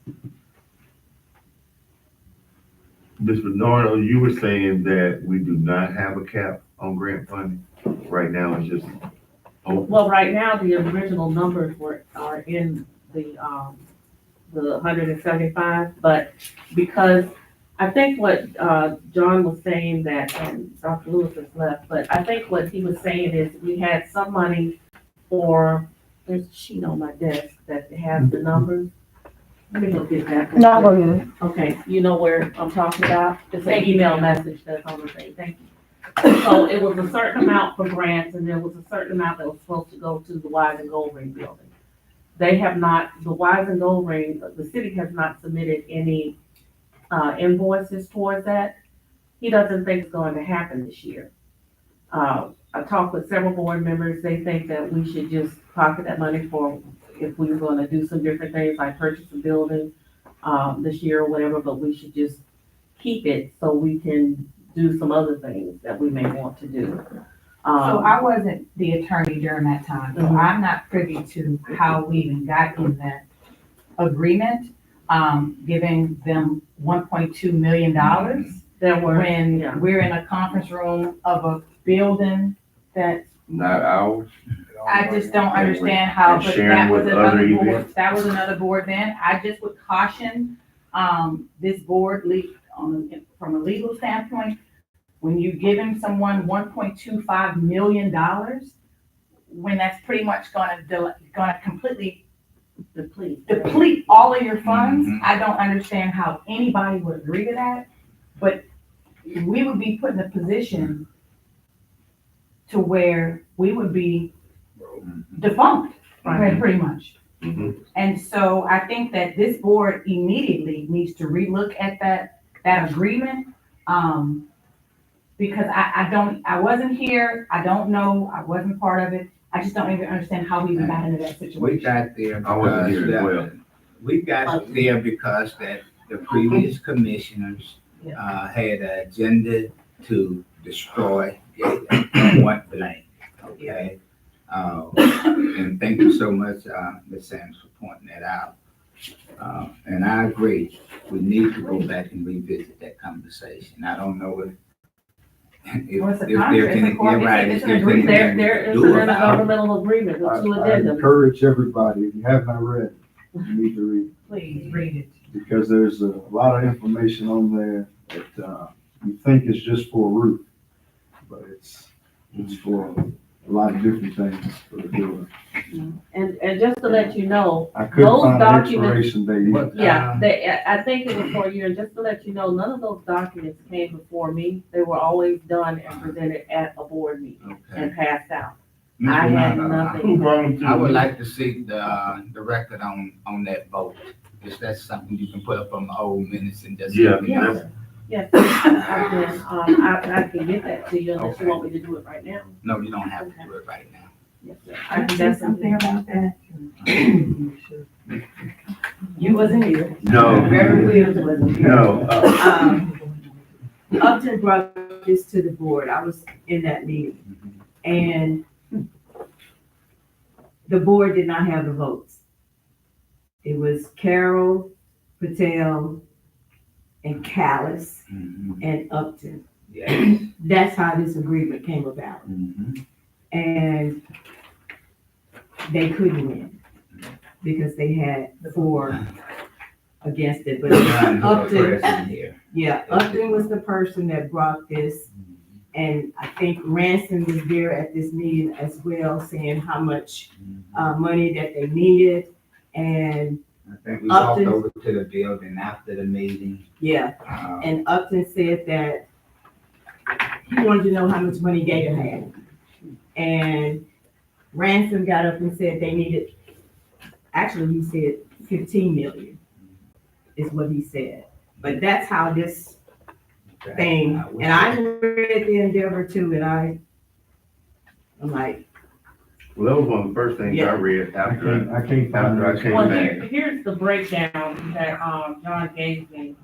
Ms. Bernardo, you were saying that we do not have a cap on grant funding. Right now, it's just open. well, right now, the original numbers are in the 175, but because I think what, John was saying that, and Dr. Lewis has left, but I think what he was saying is we had some money for, there's a sheet on my desk that has the numbers. Let me look at that. No, we're good. Okay, you know where I'm talking about? It's an email message that's on the thing, thank you. So it was a certain amount for grants, and there was a certain amount that was supposed to go to the Wise and Gold Ring building. They have not, the Wise and Gold Ring, the city has not submitted any invoices towards that. He doesn't think it's going to happen this year. I talked with several board members, they think that we should just pocket that money for, if we were gonna do some different things, like purchase a building, this year or whatever, but we should just keep it so we can do some other things that we may want to do. So I wasn't the attorney during that time, so Mhm. I'm not privy to how we even got in that agreement, giving them $1.2 million There were, when yeah. we're in a conference room of a building that Not ours. I just don't understand how, And but sharing that was with other another board, events. that was another board then. I just would caution, this board from a legal standpoint, when you're giving someone $1.25 million, when that's pretty much gonna completely deplete all of your funds, Mhm. I don't understand how anybody would agree to that. But we would be put in a position to where we would be defunct, Right. pretty much. Mhm. And so I think that this board immediately needs to relook at that agreement. Because I wasn't here, I don't know, I wasn't part of it. I just don't even understand how we even got into that we situation. got there I wasn't here as because, well. we got there because that the previous commissioners, had an agenda to destroy GAEDA, point blank, okay? And thank you so much, Ms. Sanders, for pointing that out. And I agree, we need to go back and revisit that conversation. I don't know if Well, it's a there's contract, any, it's a court- yeah, right, it's if an there's agreement. anything we There can is do an about it. intergovernmental agreement with two I addendums. encourage everybody, if you have not read it, you need to read it. Please read it. Because there's a lot of information on there that, you think is just for Ruth, but it's for a lot of different things for the building. And just to let you know, I couldn't Those find an documents- expiration date. What, yeah, I think it was for a year, and just to let you know, none of those documents came before me. They were always done and presented at a board meeting Okay. and passed out. Ms. I had Bernardo, nothing. Who brought them to? I would like to see the record on that vote. Is that something you can put up on the old minutes and just? Yeah, Yes, yes, I can, I can get that to you unless you want me to do it right now. No, you don't have to do it right now. I can say something about that. You wasn't here. No, Reverend Williams wasn't here. no, Upton brought this to the board. I was in that meeting. And the board did not have the votes. It was Carol, Patel, and Callis, and Upton. Yes. That's how this agreement came about. And they couldn't win because they had 4 against it. But Upton, Here. yeah, Upton was the person that brought this. And I think Ransom was there at this meeting as well, saying how much money that they needed. And I think we walked Upton- over to the building after the meeting. yeah, and Upton said that he wanted to know how much money GAEDA had. And Ransom got up and said they needed, actually he said 15 million is what he said. But that's how this thing, and I read the endeavor too, and I'm like, well, that was one of the first things I read after, I can't find after I it. came Well, back. here's the breakdown that, John gave me.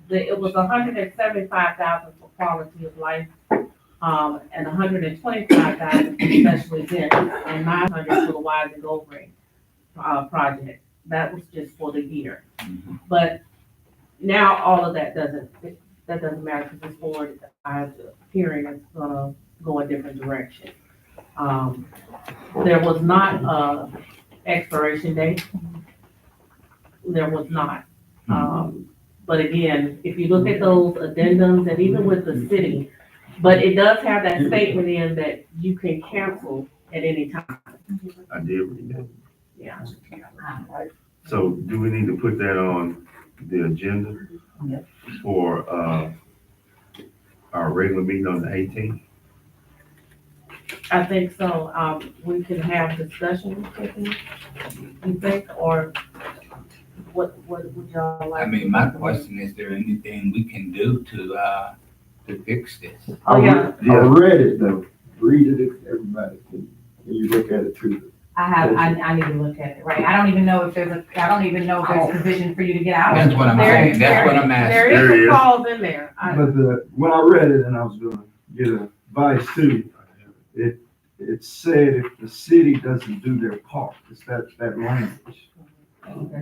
It was 175,000 for quality of life, and 125,000 for special events, and 900 for the Wise and Gold Ring, project. That was just for the year. But now all of that doesn't matter, because this board, I have a hearing, is gonna go a different direction. There was not a expiration date. There was not. But again, if you look at those addendums, and even with the city, but it does have that statement in that you can cancel at any time. I did read that. Yeah. So do we need to put that on the agenda for, our regular meeting on the 18th? I think so. We can have discussion, you think, or what would y'all like? I mean, my question, is there anything we can do to fix this? I yeah. read it though, read it, everybody, can you look at it too? I need to look at it, right? I don't even know if there's provision for you to get out. That's what I'm saying, that's what I'm asking. There There is is. a clause in there. But when I read it and I was gonna get advice too, it said if the city doesn't do their part, it's that language.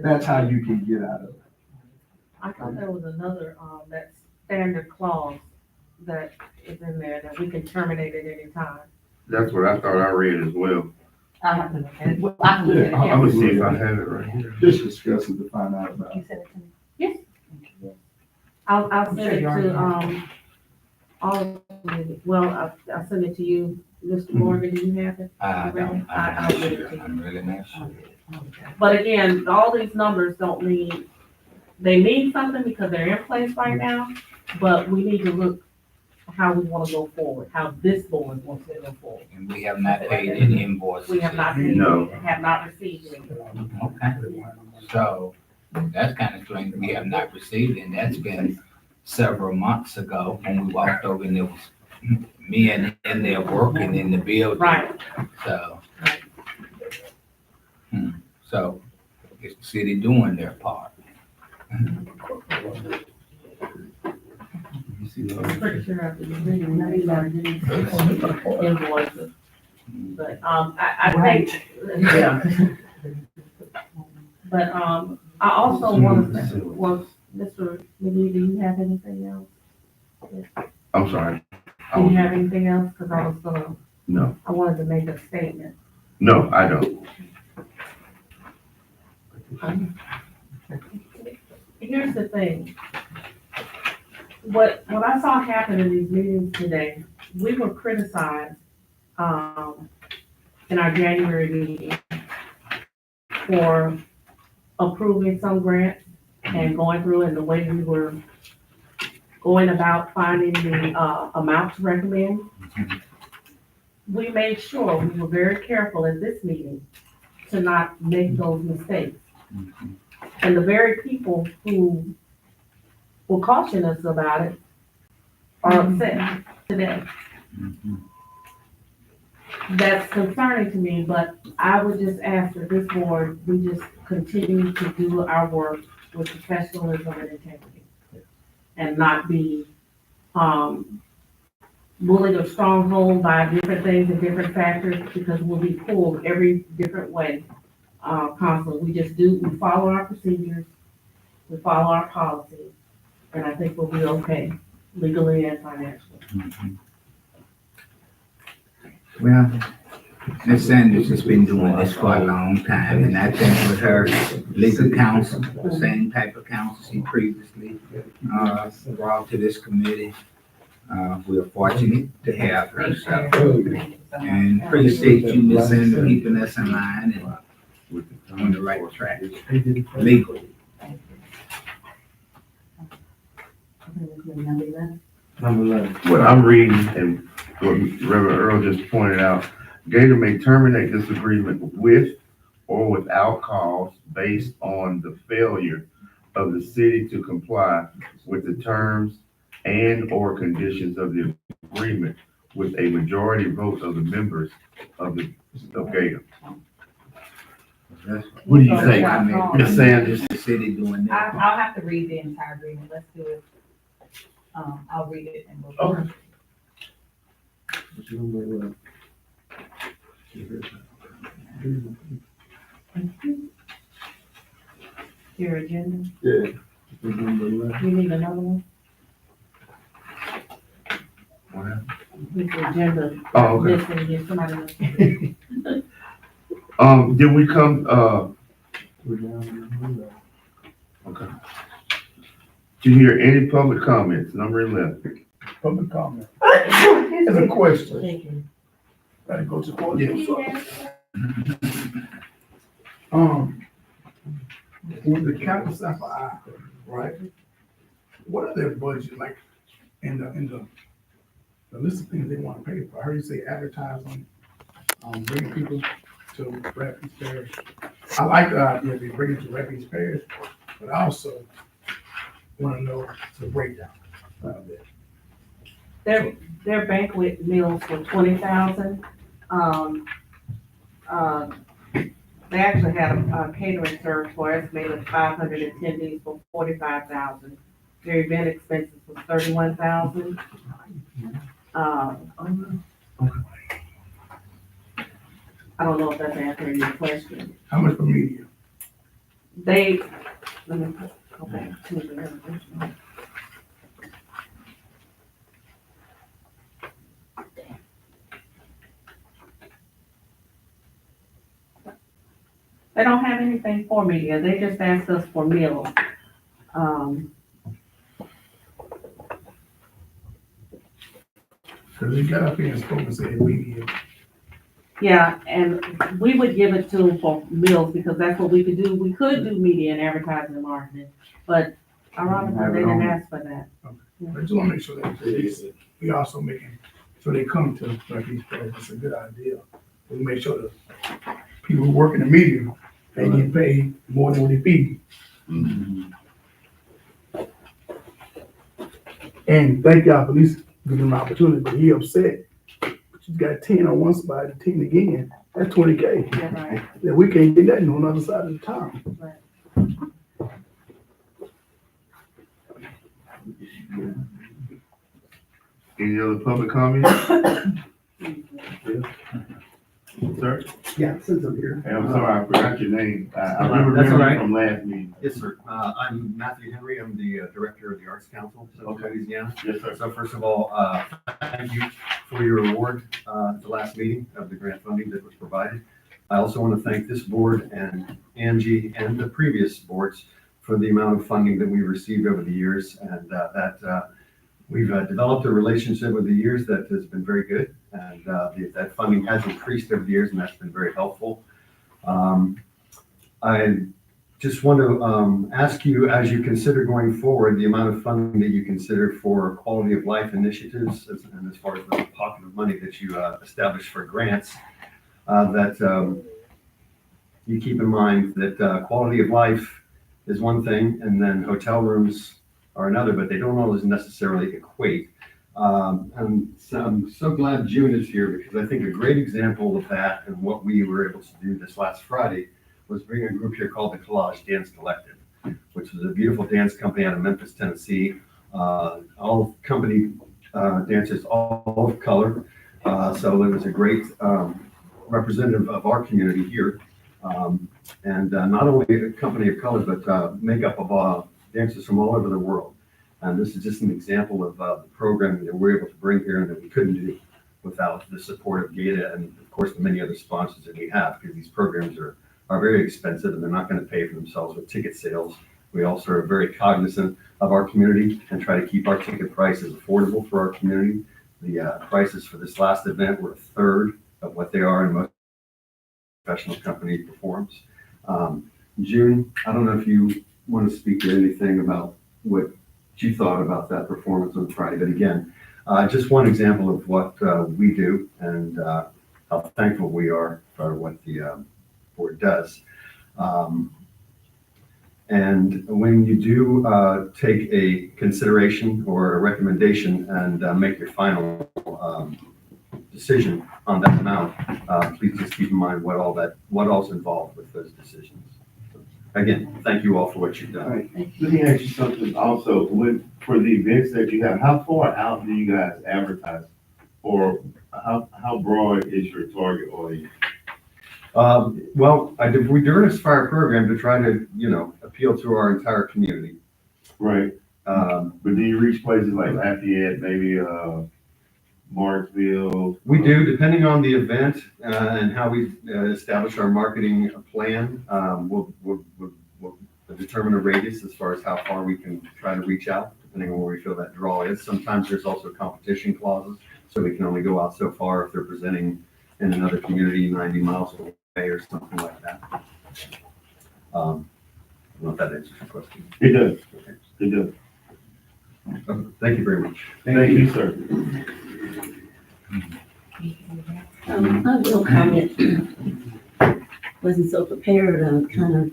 That's how you can get out of it. I thought there was another, that standard clause that is in there, that we can terminate at any time. That's what I thought I read as well. I'll have to look at it. Well, I can look at it. I'm gonna see if I have it right here. Just discuss it to find out about You it. sent it to me? I'll send sure it you already to, all of you. Well, I'll send it to you, Mr. Morgan, do you have it? I'm I'll not get it sure, to you. I'm really not sure. But again, all these numbers don't mean, they mean something because they're in place right now, but we need to look how we wanna go forward, how this board wants to go forward. And we have not paid any invoices. We have not, No. have not received it. Okay, so that's kind of strange, we have not received it, and that's been several months ago when we walked over and there was me and there working in the building. Right. So. So, is the city doing their part? I'm pretty sure after the meeting, maybe I didn't invoices. But, I think, yeah. But, I also want to, Mr. McGee, do you have anything else? I'm sorry. Do you have anything else? Cause No, I wanted to make a statement. no, I don't. Here's the thing. What I saw happen in these meetings today, we were criticized, in our January meeting for approving some grants and going through and the way we were going about finding the, amount to recommend. We made sure, we were very careful at this meeting to not make those mistakes. And the very people who will caution us about it are upset today. that's concerning to me, but I would just ask that this board, we just continue to do our work with professionalism and integrity. And not be, bullied or stronghold by different things and different factors, because we'll be pulled every different way, constantly. We follow our procedures, we follow our policies, and I think we'll be okay, legally and financially. Well, Ms. Sanders has been doing this for a long time, and I think with her legal counsel, the same type of counsel she previously, brought to this committee, we're fortunate to have her, so. And appreciate you, Ms. Sanders, keeping us in line and on the right track legally. Number 11. What I'm reading and what Reverend Earl just pointed out, GAEDA may terminate this agreement with or without cause based on the failure of the city to comply with the terms and or conditions of the agreement with a majority vote of the members of GAEDA. What do you think, Ms. Sanders? The city doing that. I'll have to read the entire agreement, let's do it. I'll read it and we'll. Okay. What's number 11? Your agenda, Yeah. What's number 11? you need another one? What happened? With the agenda. Oh, okay. Missing here, somebody else. Did we come, We're down to number 11. okay. Did you hear any public comments? Number 11. Public comment. There's a question. Thank you. Gotta go to court. Yes. With the county staff are, right? What are their budget like in the list of things they want to pay for? I heard you say advertising, bringing people to Rapids Parish. I like the idea of bringing to Rapids Parish, but I also want to know the breakdown of it. Their banquet meals were 20,000. They actually had a catering service for estimated 500 attendees for 45,000. Their event expenses was 31,000. I don't know if that's answering your question. How much for media? Let me go back to the original. They don't have anything for media, they just asked us for meals. Cause they got up here and spoke and said media. Yeah, and we would give it to them for meals because that's what we could do. We could do media and advertising and marketing, but ironically, they didn't ask for that. I just want to make sure that we also making, so they come to Rapids Parish. It's a good idea. We make sure that people who work in the media, they get paid more than what they feed. And thank y'all for at least giving him an opportunity, but he upset. But you got 10 on one spot and 10 again. That's 20K. Yeah, right. Yeah, we can't get that on the other side of the town. Any other public comments? Sir? Yeah, since I'm here. Hey, I'm sorry, I forgot your name. I That's all remember you right. from last meeting. Yes, sir. I'm Matthew Henry. I'm the Director of the Arts Council of Louisiana. Yes, sir. So first of all, thank you for your award at the last meeting of the grant funding that was provided. I also want to thank this board and Angie and the previous boards for the amount of funding that we received over the years, and that we've developed a relationship over the years that has been very good, and that funding has increased over the years, and that's been very helpful. I just want to ask you, as you consider going forward, the amount of funding that you consider for quality of life initiatives, and as far as the pocket of money that you establish for grants, that you keep in mind that quality of life is one thing, and then hotel rooms are another, but they don't always necessarily equate. And so I'm so glad June is here because I think a great example of that and what we were able to do this last Friday was bring a group here called the Collage Dance Collective, which was a beautiful dance company out of Memphis, Tennessee. All company dancers, all of color. So it was a great representative of our community here. And not only a company of color, but makeup of dancers from all over the world. And this is just an example of the programming that we're able to bring here and that we couldn't do without the support of GAEDA and of course the many other sponsors that we have, because these programs are very expensive and they're not going to pay for themselves with ticket sales. We also are very cognizant of our community and try to keep our ticket prices affordable for our community. The prices for this last event were a third of what they are in most professional company performs. June, I don't know if you want to speak to anything about what you thought about that performance on Friday, but again, just one example of what we do and how thankful we are for what the board does. And when you do take a consideration or a recommendation and make your final decision on that amount, please just keep in mind what all's involved with those decisions. Again, thank you all for what you've All done. right, let me ask you something also, for the events that you have, how far out do you guys advertise? Or how broad is your target audience? Well, we during this fire program to try to, appeal to our entire community. Right, but do you reach places like Lafayette, maybe, Marksville? We do, depending on the event and how we establish our marketing plan, we'll determine a radius as far as how far we can try to reach out, depending on where we feel that draw is. Sometimes there's also competition clauses, so we can only go out so far if they're presenting in another community 90 miles away or something like that. I don't know if that answers your question. It does, it does. Okay, thank you very much. Thank you, sir. I will comment. Wasn't so prepared, I'm kind of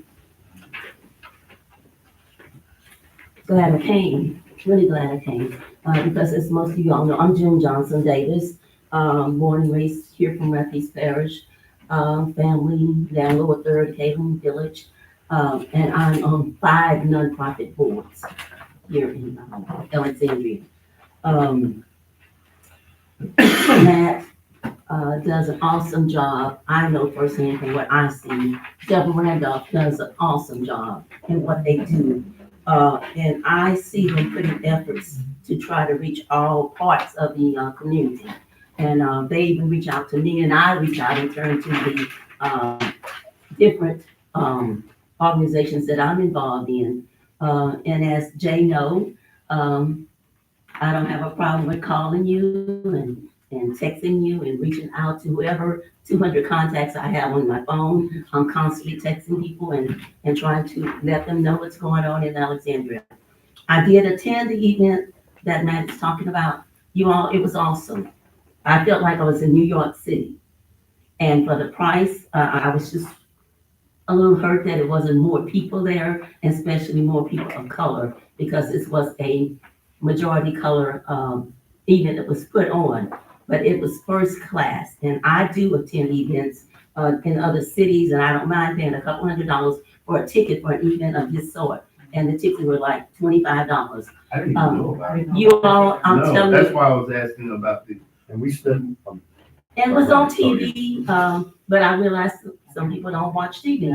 glad I came, really glad I came. Because as most of you all know, I'm Jim Johnson Davis, born and raised here from Rapides Parish, family down Lower Third, Haven Village. And I'm on 5 nonprofit boards here in Alexandria. Matt does an awesome job. I know firsthand from what I see. Deborah Randolph does an awesome job in what they do. And I see them putting efforts to try to reach all parts of the community. And they even reach out to me, and I reach out in turn to the different organizations that I'm involved in. And as Jay knows, I don't have a problem with calling you and texting you and reaching out to whoever 200 contacts I have on my phone. I'm constantly texting people and trying to let them know what's going on in Alexandria. I did attend the event that Matt is talking about. You all, it was awesome. I felt like I was in New York City. And for the price, I was just a little hurt that it wasn't more people there, especially more people of color, because this was a majority color event that was put on, but it was first class. And I do attend events in other cities, and I don't mind paying a couple $100 for a ticket for an event of this sort. And the tickets were like $25. I didn't even know about it. You all, I'm No, telling that's you, why I was asking about the. And we spend, it was on TV, but I realized some people don't watch TV.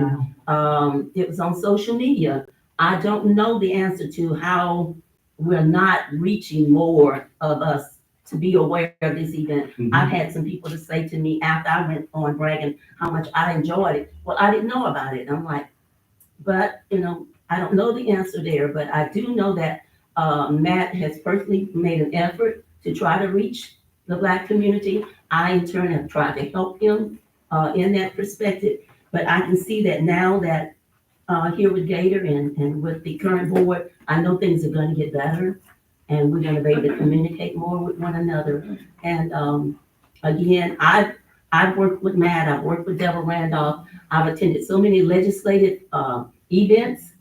It was on social media. I don't know the answer to how we're not reaching more of us to be aware of this event. I've had some people to say to me after I went on bragging how much I enjoyed it. Well, I didn't know about it. I'm like, but I don't know the answer there, but I do know that Matt has personally made an effort to try to reach the Black community. I in turn have tried to help him in that perspective, but I can see that now that here with GAEDA and with the current board, I know things are going to get better, and we're going to be able to communicate more with one another. And again, I've worked with Matt, I've worked with Deborah Randolph, I've attended so many legislative events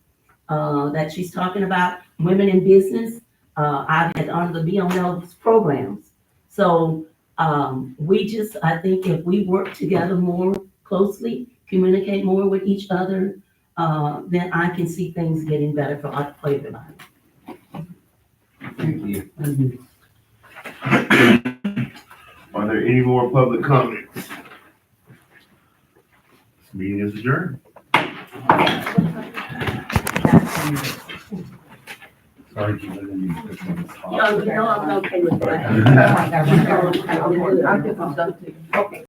that she's talking about, women in business. I've had the honor to be on those programs. So, I think if we work together more closely, communicate more with each other, then I can see things getting better for everybody. Thank you. Are there any more public comments? This meeting is adjourned. Sorry to let you put you on the spot. No, I'm okay with that. I'll get some stuff to you. Okay.